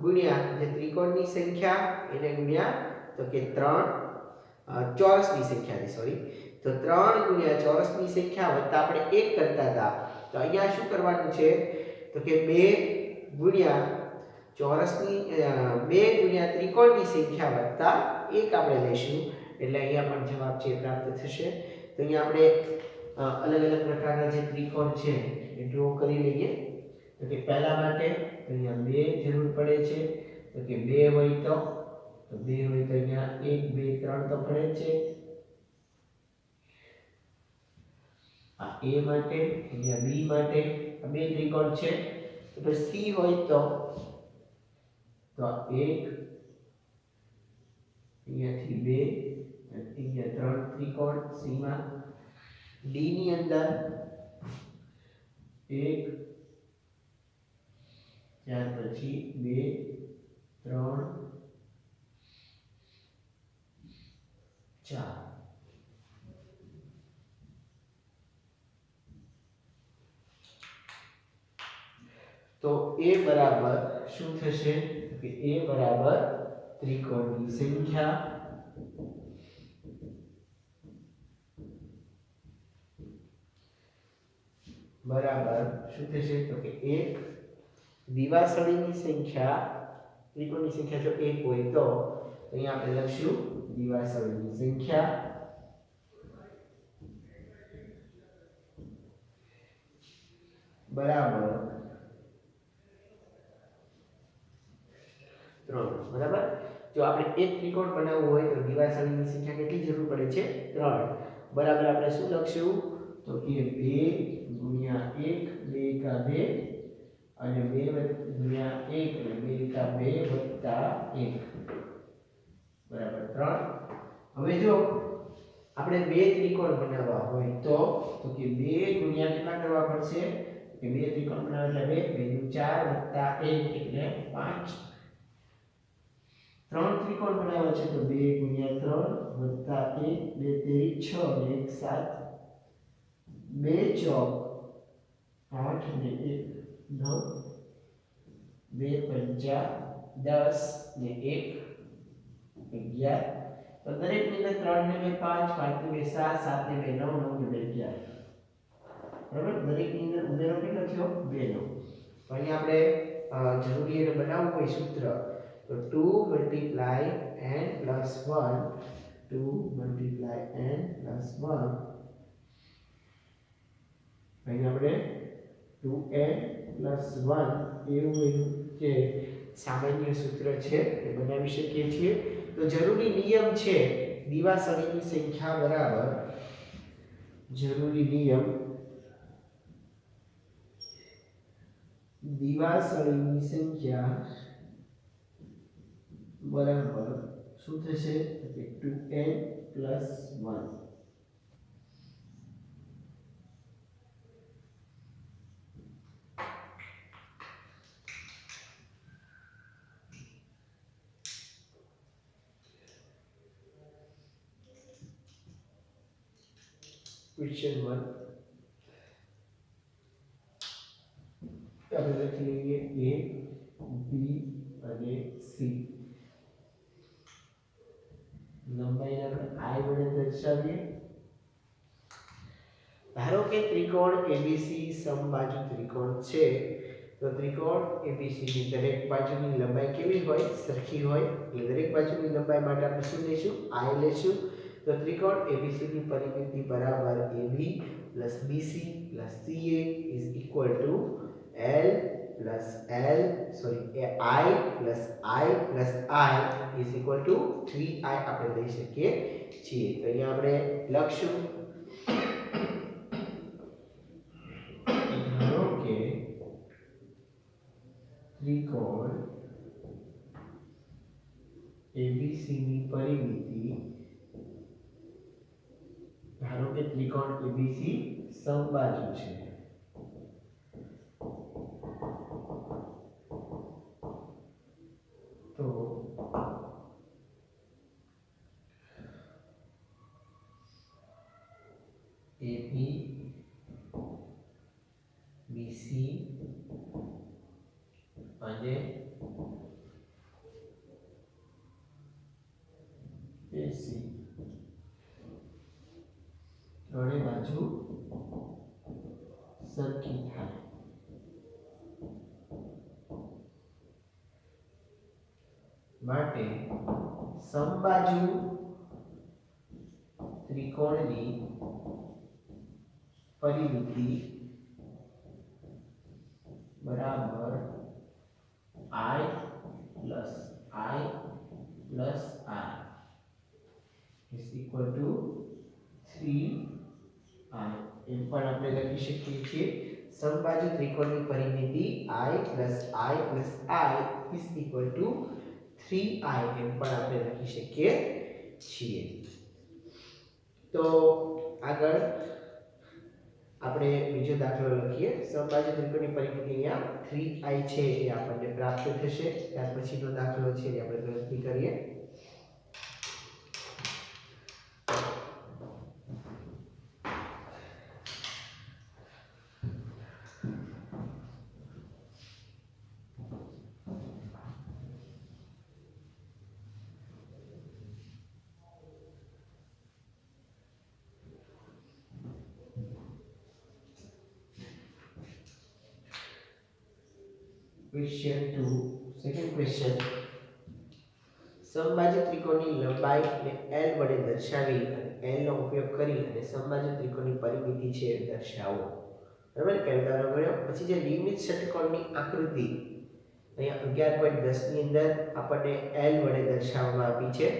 ગુણ્યા જે ત્રિકોણની સંખ્યા એને ગુણ્યા તો કે 3 ચોરસની સંખ્યાની સોરી તો 3 ગુણ્યા ચોરસની સંખ્યા વત્તા આપણે 1 કરતા હતા તો અહીંયા શું કરવાનું છે તો કે 2 ગુણ્યા ચોરસની 2 ગુણ્યા ત્રિકોણની સંખ્યા વત્તા 1 આપણે લઈશું એટલે અહીંયા પણ જવાબ છે પ્રાપ્ત થશે. તો અહીંયા આપણે અલગ અલગ પ્રકારના જે ત્રિકોણ છે એ ડ્રો કરી લઈએ. તો કે પહેલા માટે તો અહીંયા 2 જરૂર પડે છે. તો કે 2 હોય તો 2 હોય તો અહીંયા 1 2 3 તો પડે છે. આ A માટે અહીંયા B માટે આ બે ત્રિકોણ છે. તો C હોય તો 1 અહીંયાથી 2 અને અહીંયા 3 ત્રિકોણ C માં. D ની અંદર 1 ત્યાર પછી 2 3 4 તો A બરાબર શું થશે કે A બરાબર ત્રિકોણની સંખ્યા બરાબર શું થશે તો કે 1 દિવાસળીની સંખ્યા ત્રિકોણની સંખ્યા જો 1 હોય તો અહીંયા આપણે લખશું દિવાસળીની સંખ્યા બરાબર 3 બરાબર. જો આપણે એક ત્રિકોણ બનાવવું હોય તો દિવાસળીની સંખ્યા કેટલી જરૂર પડે છે 3 બરાબર. આપણે શું લખશું તો કે 2 ગુણ્યા 1 2 કા 2 અને 2 ગુણ્યા 1 એટલે 2 કા 2 વત્તા 1 બરાબર 3. હવે જો આપણે બે ત્રિકોણ બનાવવા હોય તો કે 2 ગુણ્યા કેટલા કરવા પડશે કે બે ત્રિકોણ બનાવવા એટલે 2 2 4 વત્તા 1 એટલે 5. 3 ત્રિકોણ બનાવવા છે તો 2 ગુણ્યા 3 વત્તા 1 2 તેરી 6 અને 1 7 2 ચોક 8 ને 1 9 2 પંચા 10 ને 1 11. તો દરેક ની અંદર 3 ને 2 5 5 ને 2 7 7 ને 2 9 9 ને 2 11 બરાબર. દરેક ની અંદર ઉમેરો કેટલો થયો 2 નો. તો અહીંયા આપણે જરૂરી એને બનાવવું હોય સૂત્ર તો 2 multiply n plus 1 2 multiply n plus 1 અહીં આપણે 2n plus 1 એવું જે સામાન્ય સૂત્ર છે એ બનાવી શકીએ છીએ. તો જરૂરી નિયમ છે દિવાસળીની સંખ્યા બરાબર જરૂરી નિયમ દિવાસળીની સંખ્યા બરાબર શું થશે કે 2n plus 1. Question 1 આપણે લખી લઈએ A B અને C. લંબાઈને આપણે I વડે દર્શાવીએ. ધારો કે ત્રિકોણ ABC સમબાજુ ત્રિકોણ છે તો ત્રિકોણ ABC ની દરેક બાજુની લંબાઈ કેવી હોય સરખી હોય એટલે દરેક બાજુની લંબાઈ માટે આપણે શું લઈશું I લેશું. તો ત્રિકોણ ABC ની પરિમિતિ બરાબર AB plus BC plus CA is equal to L plus L sorry I plus I plus I is equal to 3I આપણે લઈ શકીએ છીએ. તો અહીંયા આપણે લખશું ધારો કે ત્રિકોણ ABC ની પરિમિતિ ધારો કે ત્રિકોણ ABC સમબાજુ છે તો AB BC અને AC ત્રણે બાજુ સરખી માટે સમબાજુ ત્રિકોણની પરિમિતિ બરાબર I plus I plus I is equal to 3I એમ પણ આપણે લખી શકીએ છીએ સમબાજુ ત્રિકોણની પરિમિતિ I plus I plus I is equal to 3I એમ પણ આપણે લખી શકીએ છીએ તો આગળ આપણે બીજો દાખલો લખીએ સમબાજુ ત્રિકોણની પરિમિતિ અહીંયા 3I છે એ આપણને પ્રાપ્ત થશે ત્યાર પછીનો દાખલો છે એ આપણે ગણતરી કરીએ Question 2 second question સમબાજુ ત્રિકોણની લંબાઈને L વડે દર્શાવી અને L નો ઉપયોગ કરી અને સમબાજુ ત્રિકોણની પરિમિતિ છે દર્શાવો બરાબર પહેલો દાખલો ગણ્યો પછી જે નિયમિત ષટ્કોણની આકૃતિ અહીંયા 11.10 ની અંદર આપણને L વડે દર્શાવવામાં આવી છે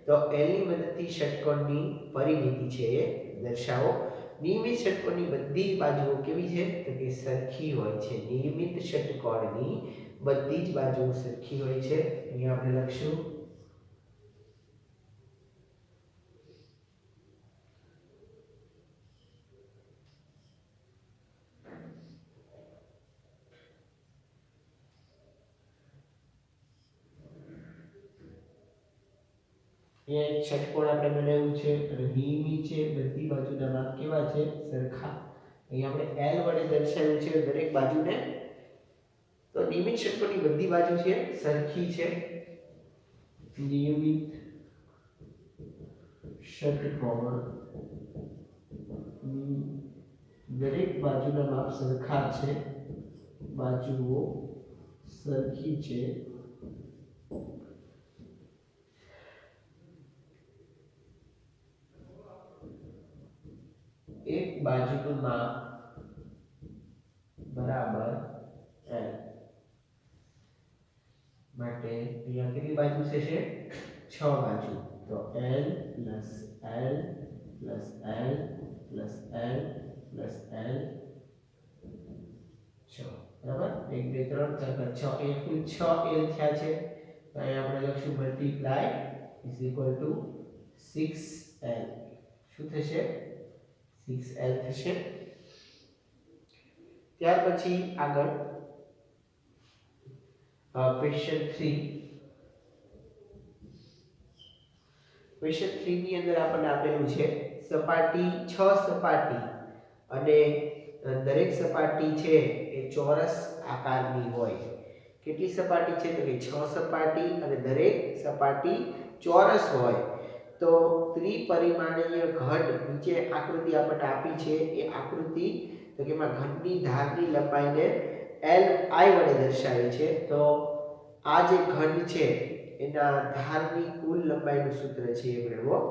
તો L ની મદદથી ષટ્કોણની પરિમિતિ છે એ દર્શાવો નિયમિત ષટ્કોણની બધી બાજુઓ કેવી છે તો કે સરખી હોય છે નિયમિત ષટ્કોણની બધી જ બાજુઓ સરખી હોય છે અહીંયા આપણે લખશું અહીંયા એક ષટ્કોણ આપણે બનાવ્યું છે અને નિયમિત છે બધી બાજુના માપ કેવા છે સરખા અહીં આપણે L વડે દર્શાવ્યું છે દરેક બાજુને તો નિયમિત ષટ્કોણની બધી બાજુ છે સરખી છે નિયમિત ષટ્કોણ દરેક બાજુના માપ સરખા છે બાજુઓ સરખી છે एक बाजू माप बराबर L માટે અહીંયા કેટલી બાજુ છે 6 બાજુ તો L plus L plus L plus L plus L 6 બરાબર 1 2 3 4 5 6 એ કુલ 6 L થયા છે તો અહીંયા આપણે લખશું multiply is equal to 6L શું થશે 6L થશે ત્યાર પછી આગળ ક્વેશ્ચન 3 ક્વેશ્ચન 3 ની અંદર આપણને આપેલું છે સપાટી 6 સપાટી અને દરેક સપાટી છે એ ચોરસ આકારની હોય કેટલી સપાટી છે તો કે 6 સપાટી અને દરેક સપાટી ચોરસ હોય તો ત્રિપરિમાણીય ઘન નીચે આકૃતિ આપણને આપી છે એ આકૃતિ તો કે એમાં ઘનની ધારની લંબાઈને Li વડે દર્શાવી છે તો આ જે ઘન છે એના ધારની કુલ લંબાઈનું સૂત્ર છે એ મેળવો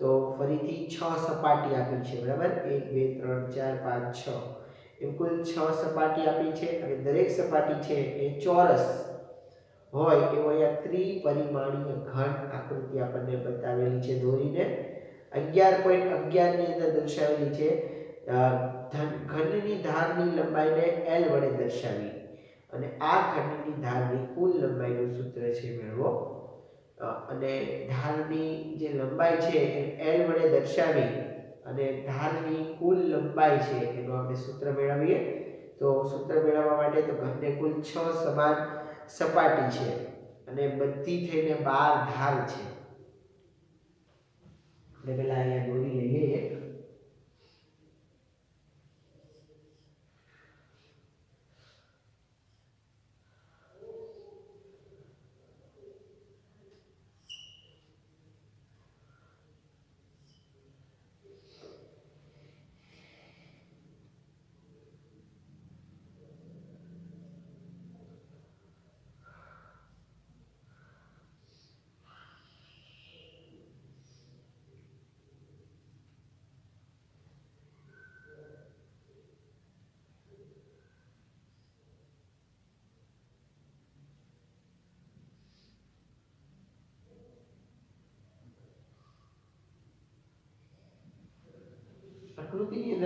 તો ફરીથી 6 સપાટી આપી છે બરાબર 1 2 3 4 5 6 એમ કુલ 6 સપાટી આપી છે અને દરેક સપાટી છે એ ચોરસ હોય એવો અહીંયા ત્રિપરિમાણીય ઘન આકૃતિ આપણને બતાવેલી છે દોરીને 11.11 ની અંદર દર્શાવેલી છે ઘનની ધારની લંબાઈને L વડે દર્શાવી અને આ ઘનની ધારની કુલ લંબાઈનું સૂત્ર છે મેળવો અને ધારની જે લંબાઈ છે એ L વડે દર્શાવી અને ધારની કુલ લંબાઈ છે એનું આપણે સૂત્ર મેળવીએ તો સૂત્ર મેળવવા માટે તો ઘનને કુલ 6 સમાન સપાટી છે અને બધી થઈને 12 ધાર છે એટલે પહેલા અહીંયા દોરી લઈએ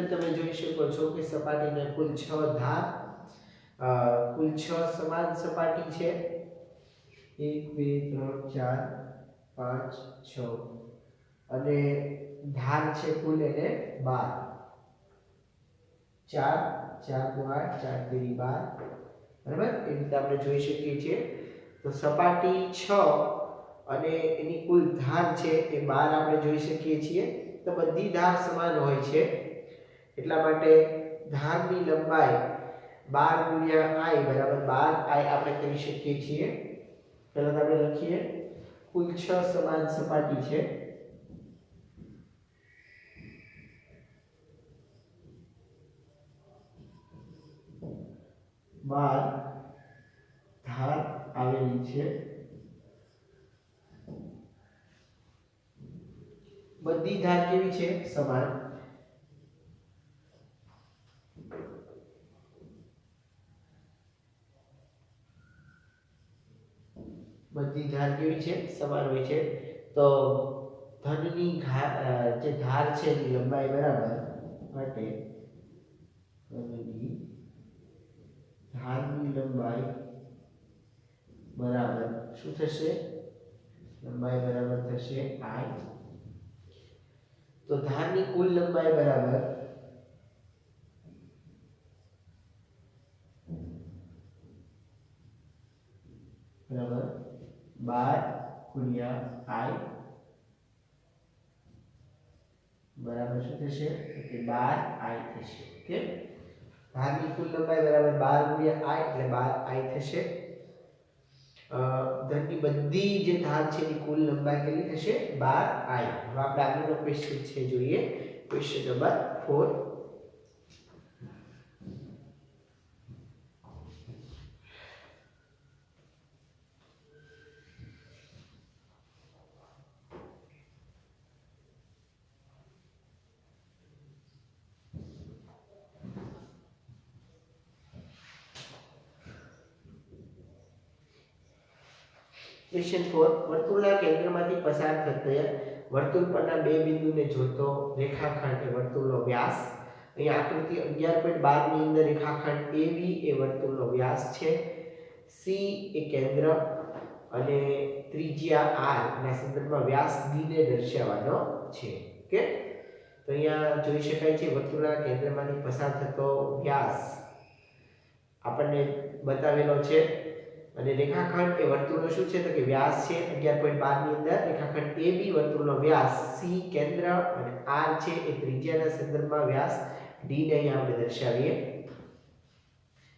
તમે જોઈ શકો છો કે સપાટીને કુલ 6 ધાર કુલ 6 સમાન સપાટી છે 1 2 3 4 5 6 અને ધાર છે કુલ એને 12 4 4 × 8 4 × 12 બરાબર એ રીતે આપણે જોઈ શકીએ છીએ તો સપાટી 6 અને એની કુલ ધાર છે એ 12 આપણે જોઈ શકીએ છીએ તો બધી ધાર સમાન હોય છે એટલા માટે ધારની લંબાઈ 12 × I બરાબર 12 I આપણે કરી શકીએ છીએ પહેલા તો આપણે લખીએ કુલ 6 સમાન સપાટી છે 12 ધાર આવેલી છે બધી ધાર કેવી છે સમાન બધી ધાર કેવી છે સમાન હોય છે તો ધનની જે ધાર છે એની લંબાઈ બરાબર માટે ધનની ધારની લંબાઈ બરાબર શું થશે લંબાઈ બરાબર થશે I તો ધારની કુલ લંબાઈ બરાબર બરાબર 12 × I બરાબર શું થશે કે 12 I થશે ઓકે ધારની કુલ લંબાઈ બરાબર 12 × I એટલે 12 I થશે ધનની બધી જે ધાર છે એની કુલ લંબાઈ કેટલી થશે 12 I હવે આપણે આગળનો ક્વેશ્ચન છે જોઈએ ક્વેશ્ચન નંબર 4 ક્વેશ્ચન 4 વર્તુળના કેન્દ્રમાંથી પસાર થતા વર્તુળ પરના બે બિંદુને જોડતો રેખાખંડ એ વર્તુળનો વ્યાસ અહીં આકૃતિ 11.12 ની અંદર રેખાખંડ AB એ વર્તુળનો વ્યાસ છે C એ કેન્દ્ર અને ત્રિજ્યા R ના સંદર્ભમાં વ્યાસ D ને દર્શાવવાનો છે ઓકે તો અહીંયા જોઈ શકાય છે વર્તુળના કેન્દ્રમાંથી પસાર થતો વ્યાસ આપણને બતાવેલો છે અને રેખાખંડ એ વર્તુળનો શું છે તો કે વ્યાસ છે 11.12 ની અંદર રેખાખંડ AB વર્તુળનો વ્યાસ C કેન્દ્ર અને R છે એ ત્રિજ્યાના સંદર્ભમાં વ્યાસ D ને અહીંયા આપણે દર્શાવીએ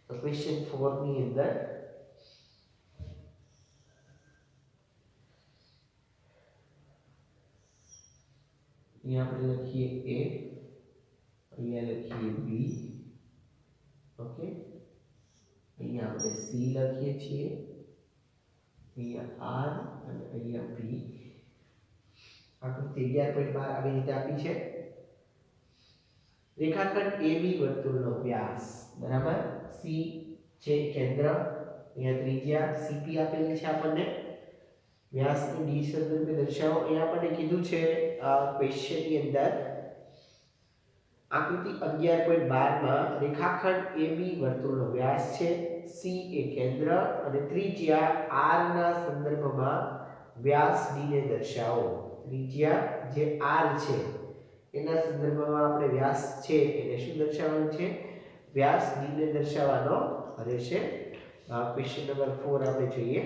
તો ક્વેશ્ચન 4 ની અંદર અહીંયા આપણે લખીએ A અહીંયા લખીએ B ઓકે અહીંયા આપણે C લખીએ છીએ અહીંયા R અને અહીંયા B આકૃતિ 11.12 આવી રીતે આપી છે રેખાખંડ AB વર્તુળનો વ્યાસ બરાબર C છે કેન્દ્ર અહીંયા ત્રિજ્યા CP આપેલી છે આપણને વ્યાસને D સંદર્ભે દર્શાવો અહીંયા આપણને કીધું છે ક્વેશ્ચન ની અંદર આકૃતિ 11.12 માં રેખાખંડ AB વર્તુળનો વ્યાસ છે C એ કેન્દ્ર અને ત્રિજ્યા R ના સંદર્ભમાં વ્યાસ D ને દર્શાવો ત્રિજ્યા જે R છે એના સંદર્ભમાં આપણે વ્યાસ છે એને શું દર્શાવવાનું છે વ્યાસ D ને દર્શાવવાનો રહેશે ક્વેશ્ચન નંબર 4 આપણે જોઈએ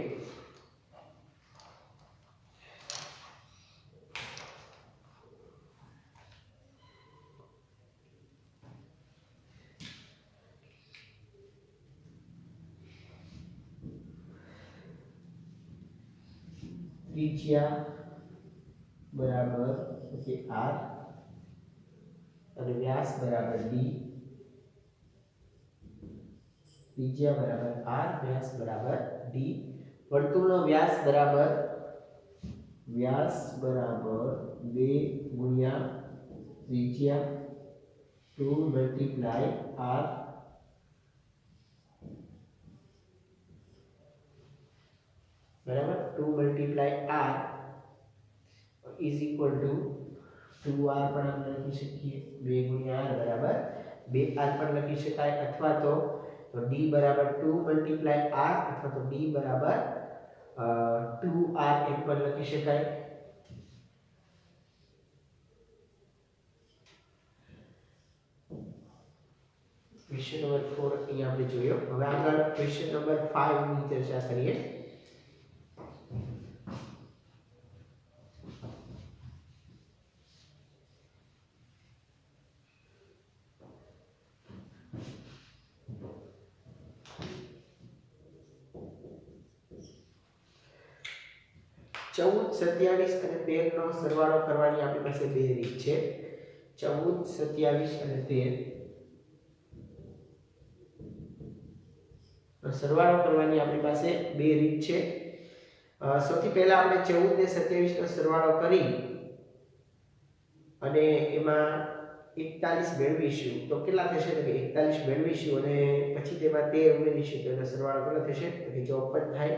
ત્રિજ્યા બરાબર ઓકે R અને વ્યાસ બરાબર D ત્રિજ્યા બરાબર R વ્યાસ બરાબર D વર્તુળનો વ્યાસ બરાબર 2 ગુણ્યા ત્રિજ્યા 2 મલ્ટીપ્લાય R બરાબર 2 multiply R is equal to 2r પણ આપણે લખી શકીએ 2 ગુણ્યા r બરાબર 2r પણ લખી શકાય અથવા તો d બરાબર 2 મલ્ટીપ્લાય r અથવા તો d બરાબર 2r એમ પણ લખી શકાય. ક્વેશ્ચન નંબર 4 અહીંયા આપણે જોયો. હવે આગળ ક્વેશ્ચન નંબર 5 ની ચર્ચા કરીએ. ચૌદ 27 અને 13 નો સરવાળો કરવાની આપણી પાસે બે રીત છે. 14 27 અને 13 સરવાળો કરવાની આપણી પાસે બે રીત છે. સૌથી પહેલા આપણે 14 ને 27 નો સરવાળો કરી અને એમાં 41 મેળવીશું તો કેટલા થશે? તો 41 મેળવીશું અને પછી તેમાં 13 ઉમેરીશું તો એનો સરવાળો કેટલો થશે? તો 54 થાય.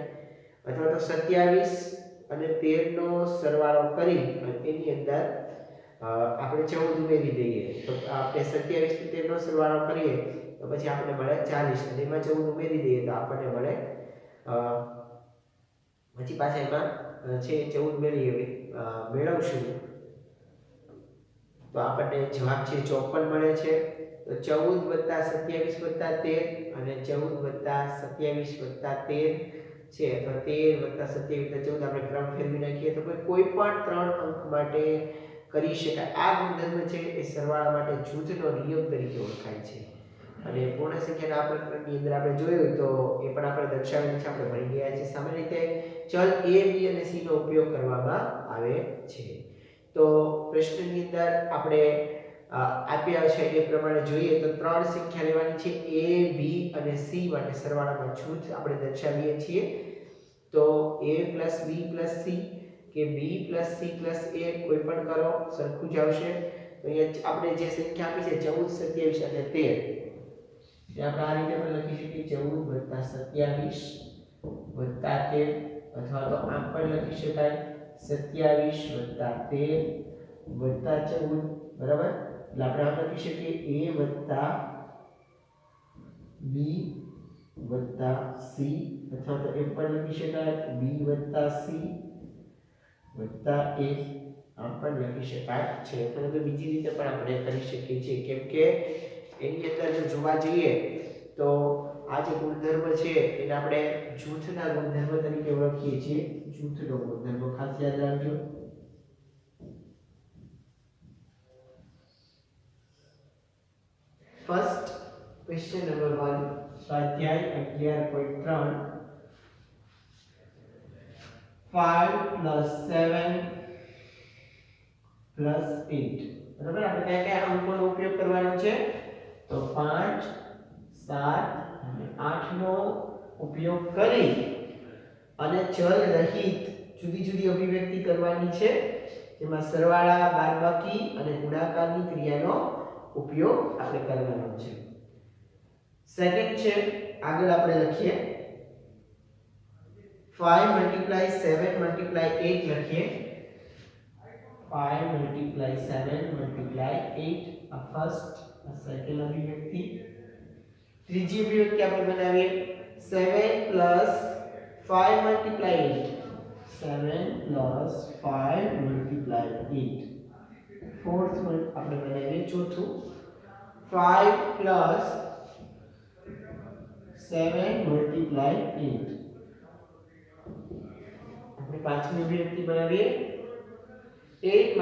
અથવા તો 27 અને 13 નો સરવાળો કરી અને એની અંદર આપણે 14 ઉમેરી દઈએ તો આપણે 27 થી 13 નો સરવાળો કરીએ તો પછી આપણને મળે 40 અને એમાં 14 ઉમેરી દઈએ તો આપણને મળે પછી પાછા એમાં છે 14 મેળવશું તો આપણને જવાબ છે 54 મળે છે. તો 14 + 27 + 13 અને 14 + 27 + 13 છે અથવા 13 + 27 + 14 આપણે ક્રમ ફેરવી નાખીએ તો કોઈ પણ ત્રણ અંક માટે કરી શકાય. આ ગુણધર્મ છે એ સરવાળા માટે જૂથનો નિયમ તરીકે ઓળખાય છે અને પૂર્ણ સંખ્યાના આ પ્રકરણની અંદર આપણે જોયું તો એ પણ આપણે દર્શાવેલ છે, આપણે ભણી ગયા છે. સામાન્ય રીતે ચલ a b અને c નો ઉપયોગ કરવામાં આવે છે. તો પ્રશ્નની અંદર આપણે આપ્યા છે એ પ્રમાણે જોઈએ તો ત્રણ સંખ્યા લેવાની છે a b અને c માટે સરવાળામાં જૂથ આપણે દર્શાવીએ છીએ. તો a + b + c કે b + c + a કોઈ પણ કરો સરખું જ આવશે. તો અહીંયા આપણે જે સંખ્યા આપી છે 14 27 અને 13 એ આપણે આ રીતે પણ લખી શકીએ 14 + 27 + 13 અથવા તો આમ પણ લખી શકાય 27 + 13 + 14 બરાબર. એટલે આપણે આમ લખી શકીએ a + b + c અથવા તો એમ પણ લખી શકાય b + c + a આમ પણ લખી શકાય છે. પરંતુ બીજી રીતે પણ આપણે કરી શકીએ છીએ કેમ કે એની અંદર જો જોવા જઈએ તો આ જે ગુણધર્મ છે એને આપણે જૂથના ગુણધર્મ તરીકે ઓળખીએ છીએ. જૂથનો ગુણધર્મ ખાસ યાદ રાખજો. ફર્સ્ટ ક્વેશ્ચન નંબર 1 સ્વાધ્યાય 11.3 5 + 7 + 8 બરાબર. આપણે કયા અંકોનો ઉપયોગ કરવાનો છે? તો 5 7 અને 8 નો ઉપયોગ કરી અને ચલ રહિત જુદી જુદી અભિવ્યક્તિ કરવાની છે જેમાં સરવાળા, બાદબાકી અને ગુણાકારની ક્રિયાનો ઉપયોગ આપણે કરવાનો છે. સેકન્ડ છે આગળ આપણે લખીએ 5 × 7 × 8 લખીએ 5 × 7 × 8 આ ફર્સ્ટ આ સેકન્ડ અભિવ્યક્તિ. ત્રીજી અભિવ્યક્તિ આપણે બનાવીએ 7 + 5 × 8 7 + 5 × 8 ફોર્થ વન આપણે બનાવીએ ચોથું 5 + 7 × 8 આપણે પાંચમી અભિવ્યક્તિ બનાવીએ 8 -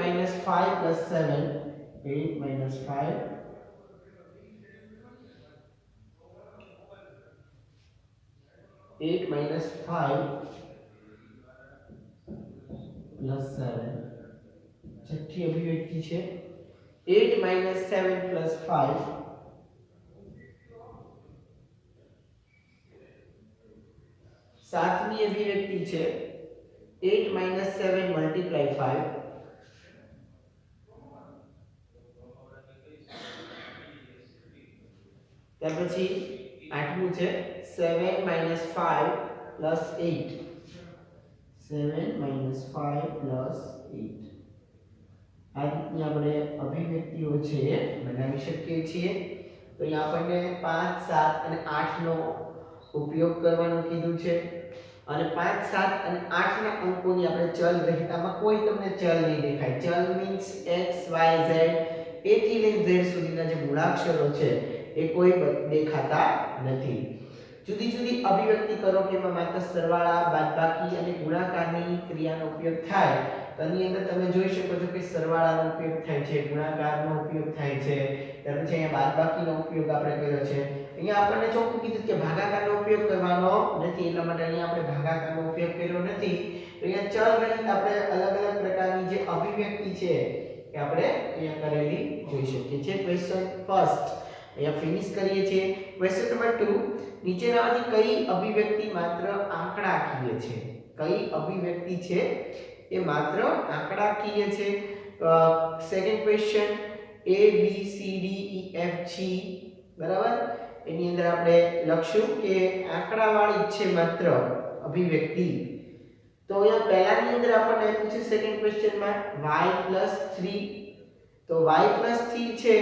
5 + 7 8 - 5 8 - 5 + 7 છઠ્ઠી અભિવ્યક્તિ છે 8 - 7 + 5 સાતમી અભિવ્યક્તિ છે 8 - 7 × 5 ત્યાર પછી આઠમું છે 7 - 5 + 8 7 - 5 + 8 આ રીતની આપણે અભિવ્યક્તિઓ છે એ બનાવી શકીએ છીએ. તો અહીંયા આપણને 5 7 અને 8 નો ઉપયોગ કરવાનું કીધું છે અને 5 7 અને 8 ના અંકોની આપણે ચલ રહેતામાં કોઈ તમને ચલ નહીં દેખાય. ચલ means x y z a થી લઈને z સુધીના જે મૂળાક્ષરો છે એ કોઈ દેખાતા નથી. જુદી જુદી અભિવ્યક્તિ કરો કે એમાં માત્ર સરવાળા, બાદબાકી અને ગુણાકારની ક્રિયાનો ઉપયોગ થાય. તો આની અંદર તમે જોઈ શકો છો કે સરવાળાનો ઉપયોગ થાય છે, ગુણાકારનો ઉપયોગ થાય છે, ત્યાર પછી અહીંયા બાદબાકીનો ઉપયોગ આપણે કર્યો છે. અહીંયા આપણને ચોખ્ખું કીધું કે ભાગાકારનો ઉપયોગ કરવાનો નથી, એટલા માટે અહીંયા આપણે ભાગાકારનો ઉપયોગ કર્યો નથી. તો અહીંયા ચલ રહિત આપણે અલગ અલગ પ્રકારની જે અભિવ્યક્તિ છે એ આપણે અહીંયા કરેલી જોઈ શકીએ છીએ. ક્વેશ્ચન ફર્સ્ટ અહીંયા ફિનિશ કરીએ છીએ. ક્વેશ્ચન નંબર 2, નીચેનામાંથી કઈ અભિવ્યક્તિ માત્ર આંકડાકીય છે? કઈ અભિવ્યક્તિ છે એ માત્ર આંકડાકીય છે? Second question a b c d e f g બરાબર, એની અંદર આપણે લખશું કે આંકડાવાળી છે માત્ર અભિવ્યક્તિ. તો અહીંયા પહેલાની અંદર આપણને આપ્યું છે સેકન્ડ ક્વેશ્ચનમાં y+3. તો y+3 છે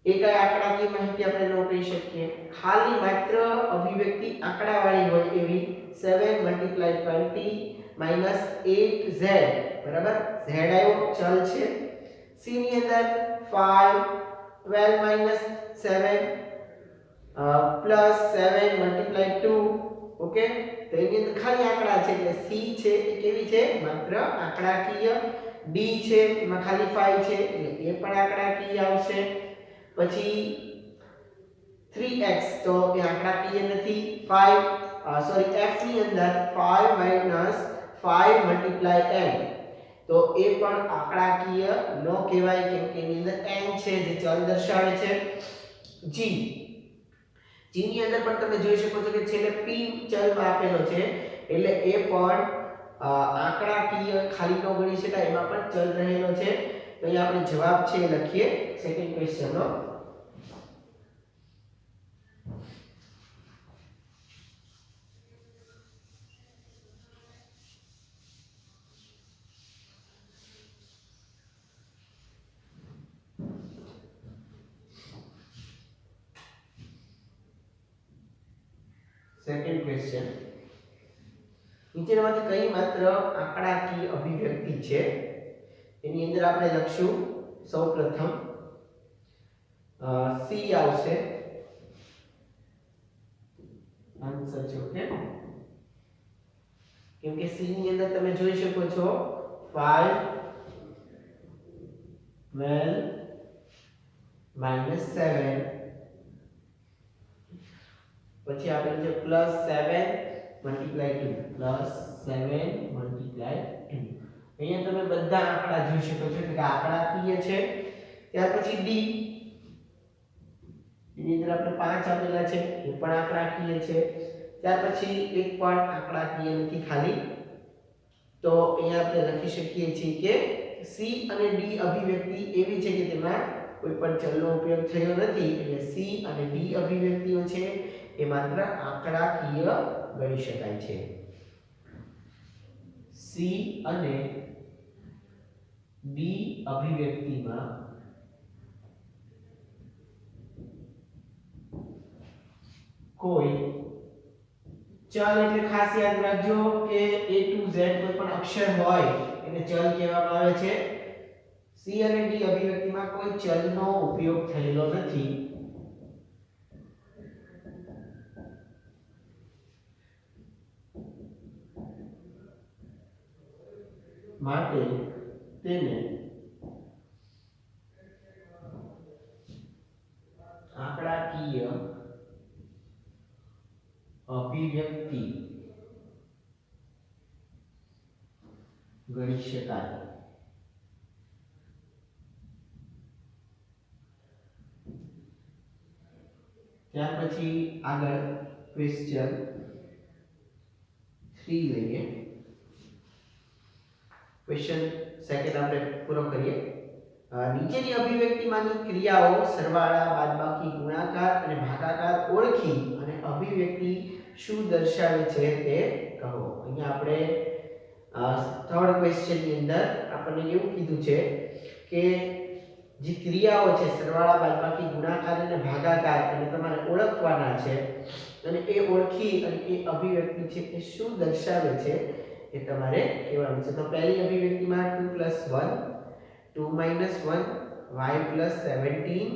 એ કઈ આંકડાકીય માહિતી આપણે ન કહી શકીએ. ખાલી માત્ર અભિવ્યક્તિ આંકડાવાળી હોય એવી 7 × 20 8z બરાબર, z આવ્યો ચલ છે. c ની અંદર 5 12 - 7 +7 × 2. ઓકે, તો એની અંદર ખાલી આંકડા છે એટલે c છે એ કેવી છે? માત્ર આંકડાકીય. d છે એમાં ખાલી 5 છે એટલે એ પણ આંકડાકીય આવશે. પછી 3x તો એ આંકડાકીય નથી. f ની અંદર 5 - 5 × n તો એ પણ આંકડાકીય ન કહેવાય કેમ કે એની અંદર n છે જે ચલ દર્શાવે છે. g ની અંદર પણ તમે જોઈ શકો છો કે છેલ્લે p ચલમાં આપેલો છે એટલે એ પણ આંકડાકીય ખાલી ન ગણી શકાય, એમાં પણ ચલ રહેલો છે. તો અહીંયા આપણે જવાબ છે લખીએ સેકન્ડ ક્વેશ્ચનનો. સેકન્ડ ક્વેશ્ચન, નીચેનામાંથી કઈ માત્ર આંકડાકીય અભિવ્યક્તિ છે? એની અંદર આપણે લખશું સૌપ્રથમ c આવશે આન્સર છે. ઓકે, કેમ કે c ની અંદર તમે જોઈ શકો છો 5 12 - 7 પછી આપેલું છે +7 × 2 +7 × 2. અહીંયા તમે બધા આંકડા જોઈ શકો છો કે આંકડાકીય છે. ત્યાર પછી d એની અંદર આપણે 5 આપેલા છે એ પણ આંકડાકીય છે. ત્યાર પછી એક પણ આંકડાકીય નથી ખાલી. તો અહીંયા આપણે લખી શકીએ છીએ કે c અને d અભિવ્યક્તિ એવી છે કે તેમાં કોઈ પણ ચલનો ઉપયોગ થયો નથી એટલે c અને d અભિવ્યક્તિઓ છે એ માત્ર આંકડાકીય ગણી શકાય છે. c અને d અભિવ્યક્તિમાં કોઈ ચલ એટલે ખાસ યાદ રાખજો કે a to z કોઈ પણ અક્ષર હોય એને ચલ કહેવામાં આવે છે. c અને d અભિવ્યક્તિમાં કોઈ ચલનો ઉપયોગ થયેલો નથી. માટે તેને આંકડાકીય અભિવ્યક્તિ ગણી શકાય. ત્યાર પછી આગળ ક્વેશ્ચન 3 લઈએ. ક્વેશ્ચન સેકન્ડ આપણે પૂરો કરીએ. નીચેની અભિવ્યક્તિમાંની ક્રિયાઓ સરવાળા, બાદબાકી, ગુણાકાર અને ભાગાકાર ઓળખી અને અભિવ્યક્તિ શું દર્શાવે છે તે કહો. અહીંયા આપણે થર્ડ ક્વેશ્ચન ની અંદર આપણને એવું કીધું છે કે જે ક્રિયાઓ છે સરવાળા બાદબાકી ગુણાકાર અને ભાગાકાર એને તમારે ઓળખવાના છે અને એ ઓળખી અને એ અભિવ્યક્તિ છે એ શું દર્શાવે છે એ તમારે કહેવાનું છે. તો પહેલી અભિવ્યક્તિમાં 2 + 1 2 - 1 y + 17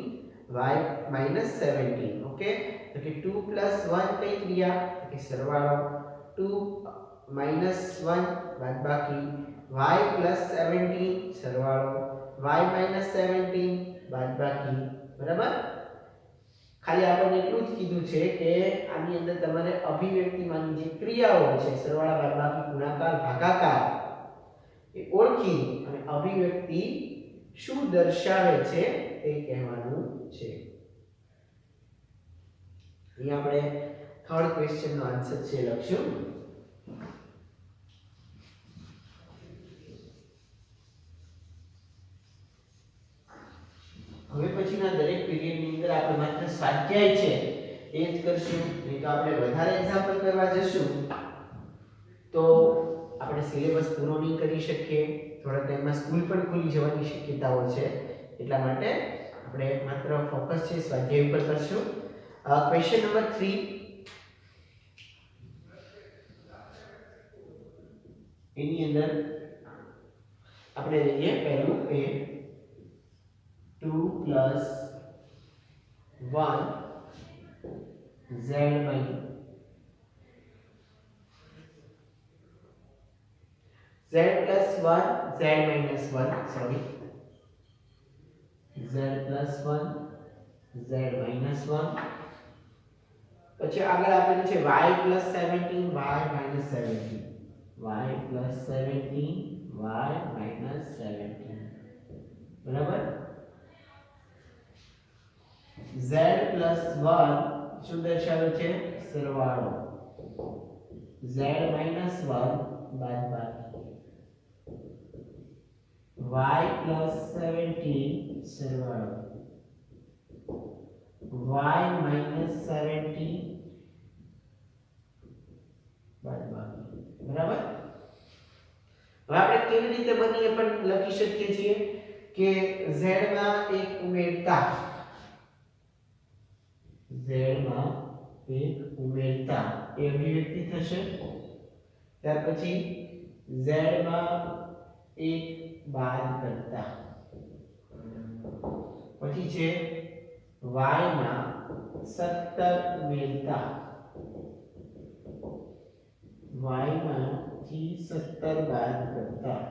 y - 17. ઓકે, તો કે 2 + 1 કઈ ક્રિયા કે સરવાળો, 2 - 1 બાદબાકી y + 17 સરવાળો, y - 17 બાદબાકી. બરાબર, ખાલી આપણને એટલું જ કીધું છે કે આની અંદર તમારે અભિવ્યક્તિમાંની જે ક્રિયાઓ છે સરવાળા બાદબાકી ગુણાકાર ભાગાકાર એ ઓળખી અને અભિવ્યક્તિ શું દર્શાવે છે તે કહેવાનું છે. અહીં આપણે થર્ડ ક્વેશ્ચન નો આન્સર છે લખશું. હવે પછીના દરેક પીરિયડની અંદર આપણે માત્ર સ્વાધ્યાય છે એ જ કરશું, નહીં તો આપણે વધારે એક્ઝામ્પલ કરવા જશું તો આપણે સિલેબસ પૂરો નહીં કરી શકીએ, થોડા ટાઈમમાં સ્કૂલ પણ ખુલી જવાની શક્યતાઓ છે. એટલા માટે આપણે માત્ર ફોકસ છે સ્વાધ્યાય ઉપર કરશું. ક્વેશ્ચન નંબર 3 એની અંદર આપણે લઈએ પહેલું એ 2 + 1 z + 1 z - 1 sorry z + 1 z - 1. પછી આગળ આપેલું છે y + 17 y - 17 y + 17 y - 17. બરાબર, z + 1 શું દર્શાવે છે સરવાળો, z - 1 બાદબાકી y + 17 સરવાળો, y - 17 બાદબાકી. બરાબર, હવે આપણે કેવી રીતે બની એ પણ લખી શકીએ છીએ કે z માં એક ઉમેરતા, z માં એક ઉમેરતા એ અભિવ્યક્તિ થશે. ત્યાર પછી z માં એક બાદ કરતા, પછી છે y માં 17 ઉમેરતા, y માંથી 17 બાદ કરતા.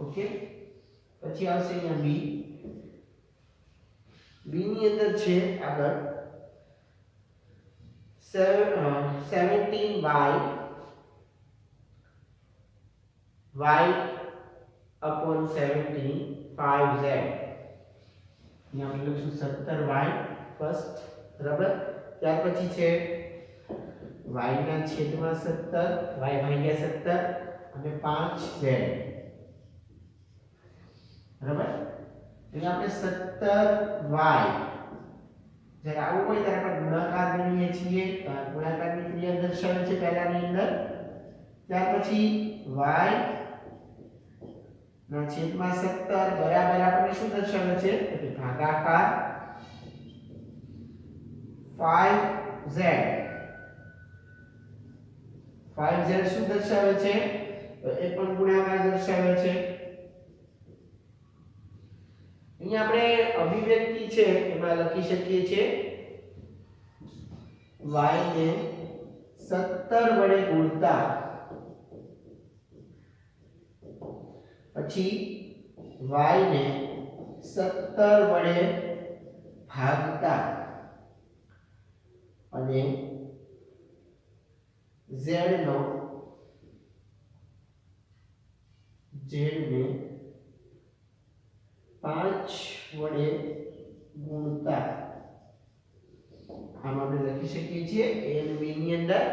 ઓકે, પછી આવશે અહીંયા b ની અંદર છે આગળ 17y upon 17 5z. અહીંયા આપણે લખશું 17y ફર્સ્ટ. બરાબર, ત્યાર પછી છે y ના છેદમાં 17 y ભાગ્યા 17 અને 5z. બરાબર, અહીંયા આપણે 17y જ્યારે આવું હોય ત્યારે આપણે ગુણાકાર ગણીએ છીએ, ગુણાકારની ક્રિયા દર્શાવે છે પહેલાની અંદર. ત્યાર પછી y ના છેદમાં 17 બરાબર આપણે શું દર્શાવે છે તો ભાગાકાર 5z. 5z શું દર્શાવે છે તો એ પણ ગુણાકાર દર્શાવે છે. અહીંયા આપણે અભિવ્યક્તિ છે એમાં લખી શકીએ છીએ y ને 17 વડે ગુણતા, પછી y ને 17 વડે ભાગતા અને z ને 5 વડે ગુણતા. આમ આપણે લખી શકીએ છીએ a અને b ની અંદર.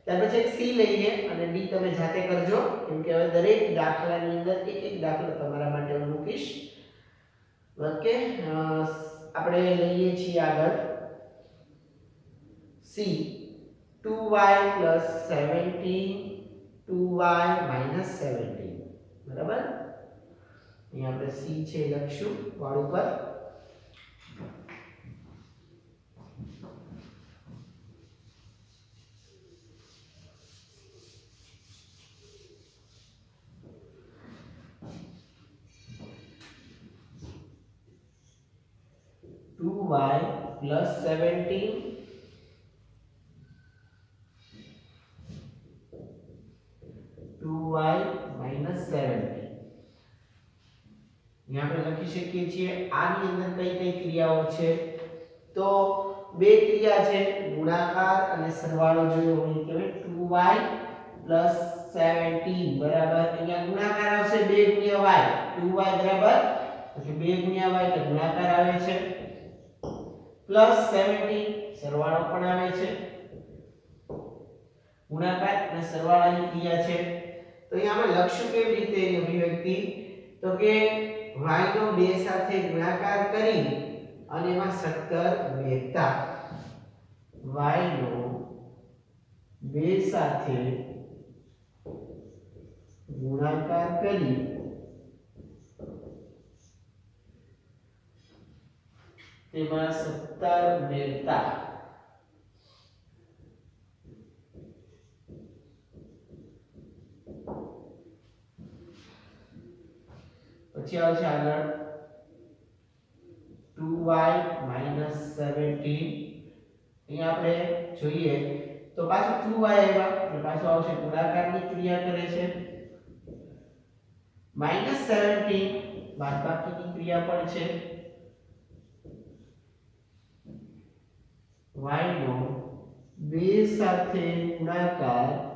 ત્યાર પછી એક c લઈએ અને d તમે જાતે કરજો, કેમ કે હવે દરેક દાખલાની અંદર એક એક દાખલો તમારા માટે હું મૂકીશ. ઓકે, આપણે લઈએ છીએ આગળ c. 2y plus 17 2y minus 17 બરાબર અહીં આપણે c છે લખશું બોર્ડ ઉપર 2y plus 17 2y minus 17 यहाँ पे લખી શકીએ છીએ આની અંદર કઈ કઈ ક્રિયાઓ છે તો બે ક્રિયા છે ગુણાકાર અને સરવાળો જોયો હોય કે 2y plus 17 બરાબર અહીંયા ગુણાકાર આવશે 2 ગુણ્યા y 2y બરાબર એટલે 2 ગુણ્યા y એટલે ગુણાકાર આવે છે પ્લસ 17 સરવાળો પણ આવે છે ગુણાકાર અને સરવાળાની ક્રિયા છે તો અહીંયા આપણે લખશું કેવી રીતે એની અભિવ્યક્તિ તો કે y નો 2 સાથે ગુણાકાર કરી અને એમાં 17 ઉમેરતા y નો 2 સાથે ગુણાકાર કરી તેમાં 17 ઉમેરતા પછી આવશે આગળ 2y minus 17 અહીં આપણે જોઈએ તો પાછું 2y આવ્યા એટલે પાછું આવશે ગુણાકારની ક્રિયા કરે છે -17 બાદબાકીની ક્રિયા પણ છે y નો 2 સાથે ગુણાકાર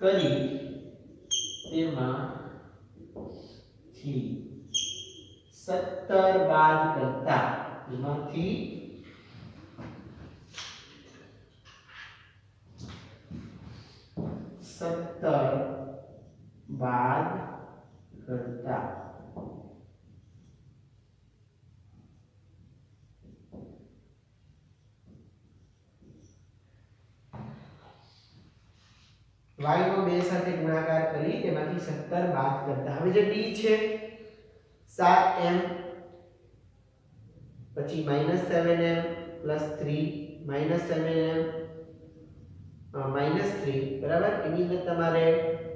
કરી તેમાંથી 17 બાદ કરતા એમાંથી 17 બાદ કરતા y નો 2 સાથે ગુણાકાર કરી તેમાંથી 17 બાદ કરતા હવે જે d છે 7m પછી -7m + 3 -7m -3 બરાબર એની અંદર તમારે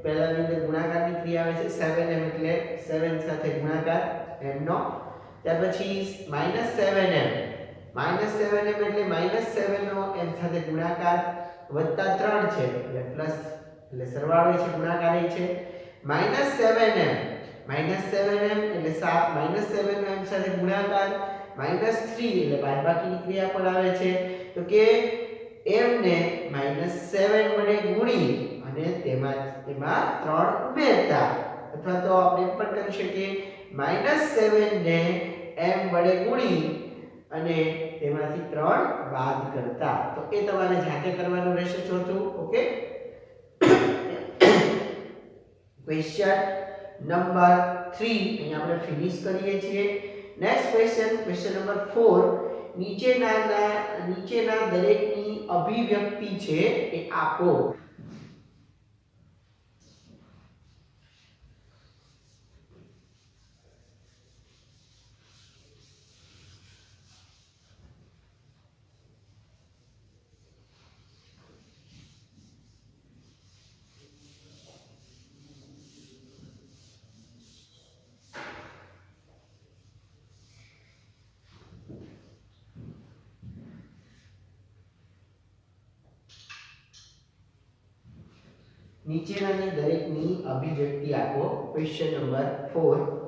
પહેલાની અંદર ગુણાકારની ક્રિયા આવે છે 7m એટલે 7 સાથે ગુણાકાર m નો ત્યાર પછી -7m -7m એટલે -7 નો m સાથે ગુણાકાર વત્તા 3 છે એટલે પ્લસ એટલે સરવાળો છે ગુણાકાર છે -7m એટલે 7 -7 નો m સાથે ગુણાકાર -3 એટલે બાદબાકીની ક્રિયા પણ આવે છે તો કે m ને -7 વડે ગુણી અને તેમાં 3 ઉમેરતા અથવા તો આપણે પણ કરી શકીએ -7 ને m વડે ગુણી અને તેમાંથી 3 બાદ કરતા તો એ તમારે જાતે કરવાનું રહેશે ચોથું ઓકે ક્વેશ્ચન નંબર 3 અહીં આપણે ફિનિશ કરીએ છીએ નેક્સ્ટ ક્વેશ્ચન નંબર 4 નીચેના દરેકની અભિવ્યક્તિ છે એ આપો નીચેનાની દરેકની અભિવ્યક્તિ આપો ક્વેશ્ચન નંબર 4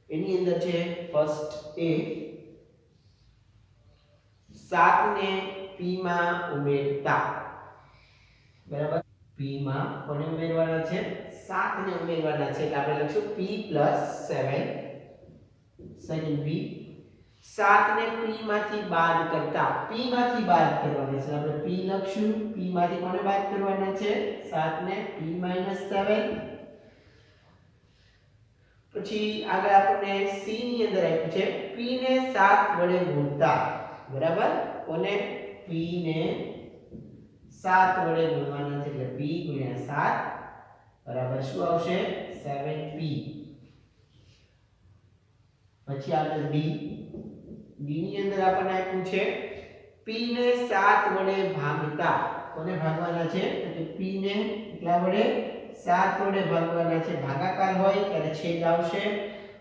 એની અંદર છે ફર્સ્ટ એ 7 ને p માં ઉમેરતા બરાબર p માં કોને ઉમેરવાના છે 7 ને ઉમેરવાના છે એટલે આપણે લખશું p + 7 સેકન્ડ p 7 ને p માંથી બાદ કરતા p માંથી બાદ કરવાના છે આપણે p લખશું p માંથી કોને બાદ કરવાના છે 7 ને p - 7 પછી આગળ આપણે c ની અંદર આપ્યું છે p ને 7 વડે ગુણતા બરાબર કોને p ને 7 વડે ગુણવાના છે એટલે p * 7 બરાબર શું આવશે 7p પછી આગળ d ની અંદર આપણને આપ્યું છે p ને 7 વડે ભાગતા કોને ભાગવાના છે તો કે p ને કેટલા વડે 7 વડે ભાગવાના છે ભાગાકાર હોય ત્યારે છેદ આવશે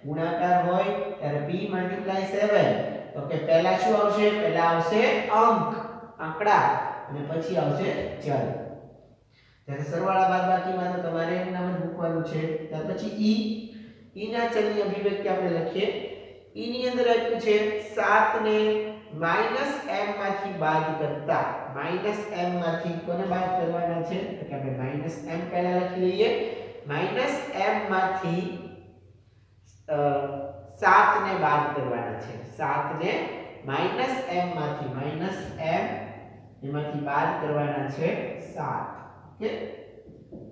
ગુણાકાર હોય ત્યારે p * 7 તો કે પહેલા શું આવશે પહેલા આવશે અંક આંકડા અને પછી આવશે ચલ ત્યારે સરવાળા બાદબાકીમાં તો તમારે એમ નામ જ મૂકવાનું છે ત્યાર પછી e ના ચલની અભિવ્યક્તિ આપણે લખીએ e ની અંદર આપ્યું છે 7 ને -m માંથી બાદ કરતા -m માંથી કોને બાદ કરવાના છે તો કે આપણે -m પહેલા લખી લઈએ -m માંથી 7 ને બાદ કરવાના છે 7 ને -m માંથી -m એમાંથી બાદ કરવાના છે 7 ઓકે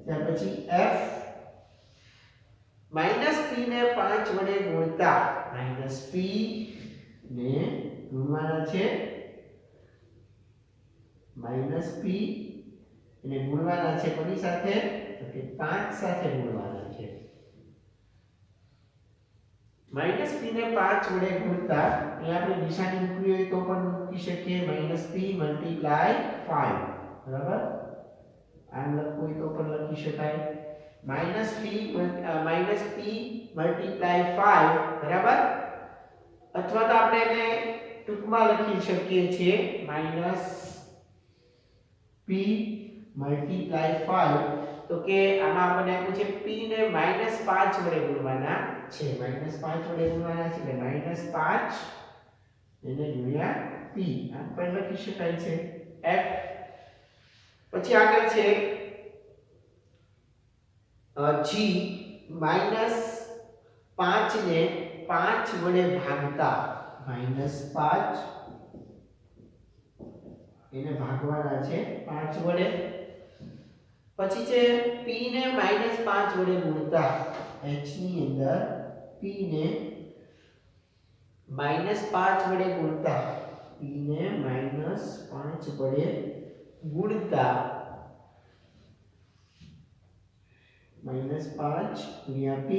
ત્યાર પછી f -p ને 5 વડે ગુણતા -p ને ગુણવાના છે -p એને ગુણવાના છે કોની સાથે તો કે 5 સાથે ગુણવાના છે -p ને 5 વડે ગુણતા અહીંયા આપણે નિશાની મૂકવી હોય તો પણ મૂકી શકીએ -p * 5 બરાબર આમ લખવું હોય તો પણ લખી શકાય -p * 5 બરાબર અથવા તો આપણે એને ટૂંકમાં લખી શકીએ છીએ -p * 5 તો કે આમાં આપણને આપ્યું છે p ને -5 વડે ગુણવાના છે -5 વડે ગુણવાના છે એટલે -5 એને ગુણ્યા p આમ પણ લખી શકાય છે f પછી આગળ છે g -5 ને 5 વડે ભાગતા -5 એને ભાગવાના છે 5 વડે પછી છે p ને -5 વડે ગુણતા h ની અંદર p ને -5 વડે ગુણતા p ને -5 વડે ગુણતા -5 ગુણ્યા p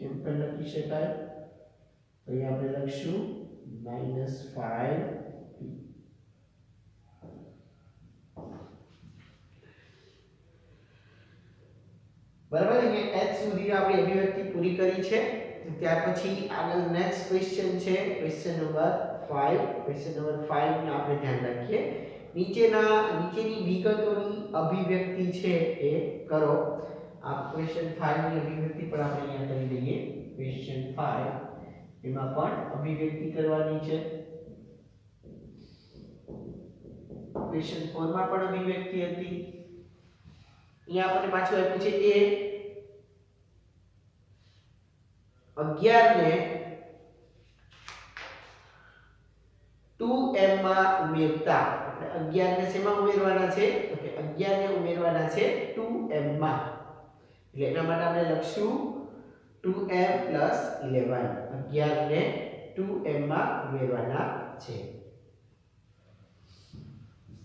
એમ પણ લખી શકાય તો અહીં આપણે લખશું -5p બરાબર અહીંયા h સુધી આપણી અભિવ્યક્તિ પૂરી કરી છે ત્યાર પછી આગળ નેક્સ્ટ ક્વેશ્ચન છે ક્વેશ્ચન નંબર 5 ક્વેશ્ચન નંબર 5 ને આપણે ધ્યાન રાખીએ નીચેની વિગતોની અભિવ્યક્તિ છે એ કરો આ ક્વેશ્ચન 5 ની અભિવ્યક્તિ પણ આપણે અહીંયા કરી લઈએ ક્વેશ્ચન 5 એમાં પણ અભિવ્યક્તિ કરવાની છે ક્વેશ્ચન 4 માં પણ અભિવ્યક્તિ હતી અહીંયા આપણને પાછું આપ્યું છે a 11 ને 2m માં ઉમેરતા આપણે 11 ને શેમાં ઉમેરવાના છે તો કે 11 ને ઉમેરવાના છે 2m માં એટલે એના માટે આપણે લખશું 2m + 11 11 ને 2m માં ઉમેરવાના છે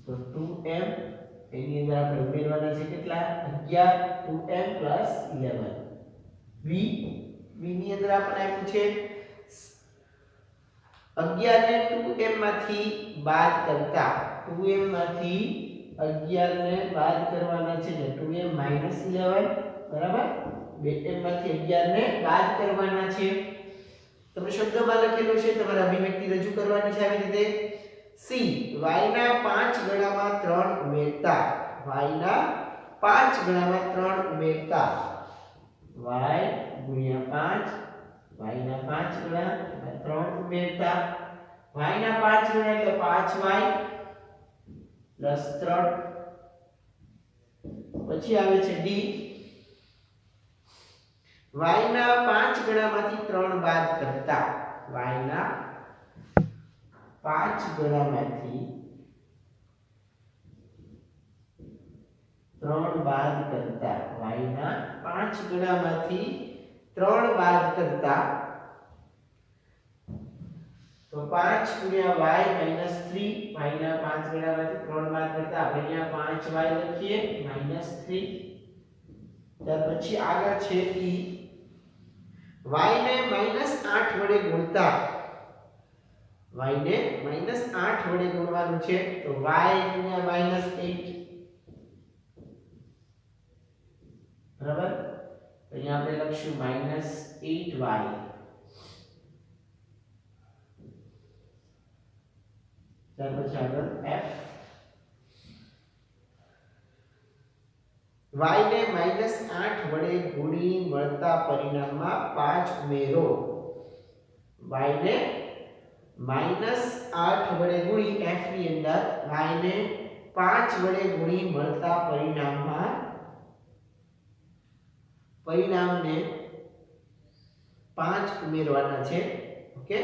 તો 2m એની અંદર આપણે ઉમેરવાના છે કેટલા 11 2m + 11 v ની અંદર આપણે આપ્યું છે 11 ને 2m માંથી બાદ કરતા 2m માંથી 11 ને બાદ કરવાના છે એટલે 2m - 11 બરાબર 2m માંથી 11 ને બાદ કરવાના છે તમે શબ્દમાં લખેલું છે તમારે અભિવ્યક્તિ રજૂ કરવાની છે આવી રીતે c y ના 5 ગણામાં 3 ઉમેરતા y ના 5 ગણામાં 3 ઉમેરતા y ગુણ્યા 5 y ના 5 ગણા 3 ઉમેરતા y ના 5 ગણા એટલે 5y + 3 પછી આવે છે d y ના 5 ગણામાંથી 3 બાદ કરતા y ના 5 ગણામાંથી 3 બાદ કરતા y ના 5 ગણામાંથી 3 બાદ કરતા તો 5 ગુણ્યા y માઈનસ 3 y ના 5 ગણામાંથી 3 બાદ કરતા આપણે અહીંયા 5y લખીએ માઈનસ 3 ત્યાર પછી આગળ છે e y ને -8 વડે ગુણતા y ને -8 વડે ગુણવાનું છે તો y ગુણ્યા -8 બરાબર તો અહીંયા આપણે લખશું -8y ત્યાર પછી આગળ f y ને -8 વડે ગુણી મળતા પરિણામમાં 5 ઉમેરો y ને -8 વડે ગુણી f ની અંદર y ને 5 વડે ગુણી મળતા પરિણામને 5 ઉમેરવાના છે ઓકે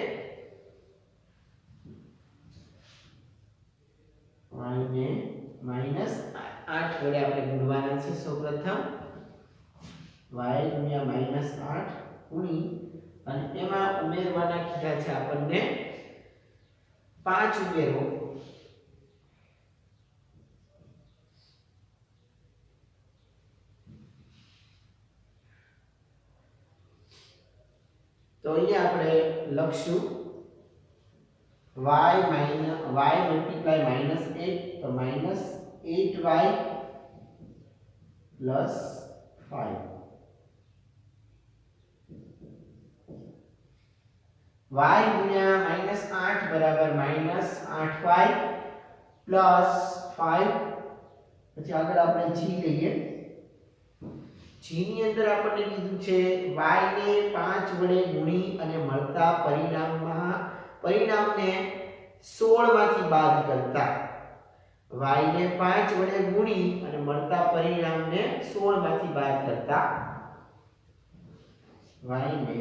y ને -8 વડે આપણે ગુણવાના છે સૌપ્રથમ y ગુણ્યા -8 ગુણી અને એમાં ઉમેરવાના કીધા છે આપણને 5 ઉમેરો તો અહીંયા આપણે લખશું y મલ્ટીપ્લાય -8 તો -8y પ્લસ 5 y ગુણ્યા -8 બરાબર -8y પ્લસ 5 પછી આગળ આપણે g લઈએ g ની અંદર આપણને કીધું છે y ને 5 વડે ગુણી અને મળતા પરિણામને 16 માંથી બાદ કરતા y ને 5 વડે ગુણી અને મળતા પરિણામને 16 માંથી બાદ કરતા y ને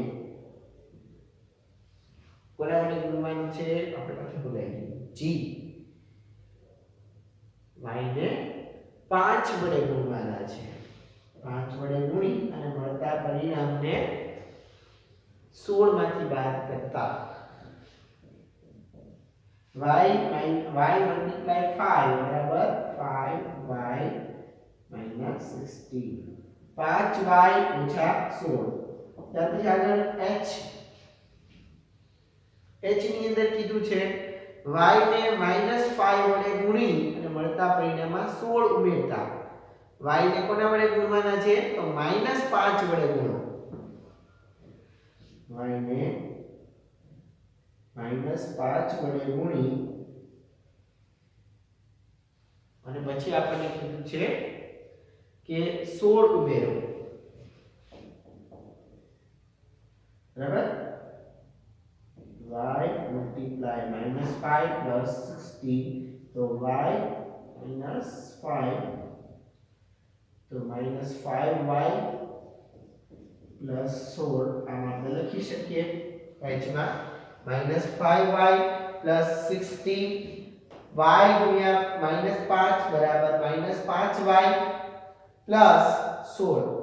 કોના વડે ગુણવાનું છે આપણે પાછું બોલાવી g y ને 5 વડે ગુણવાના છે 5 વડે ગુણી અને મળતા પરિણામને 16 માંથી બાદ કરતા y મલ્ટીપ્લાય 5 બરાબર 5y -16 5y ઓછા 16 ત્યાર પછી આગળ h ની અંદર કીધું છે y ને -5 વડે ગુણી અને મળતા પરિણામમાં 16 ઉમેરતા y ને કોના વડે ગુણવાના છે તો -5 વડે ગુણો y ને -5 વડે ગુણી અને પછી આપણને કીધું છે કે 16 ઉમેરો બરાબર y મલ્ટીપ્લાય -5 પ્લસ 16 તો y -5 તો -5y પ્લસ 16 આમાં આપણે લખી શકીએ h માં -5y પ્લસ 16 y ગુણ્યા -5 બરાબર -5y પ્લસ 16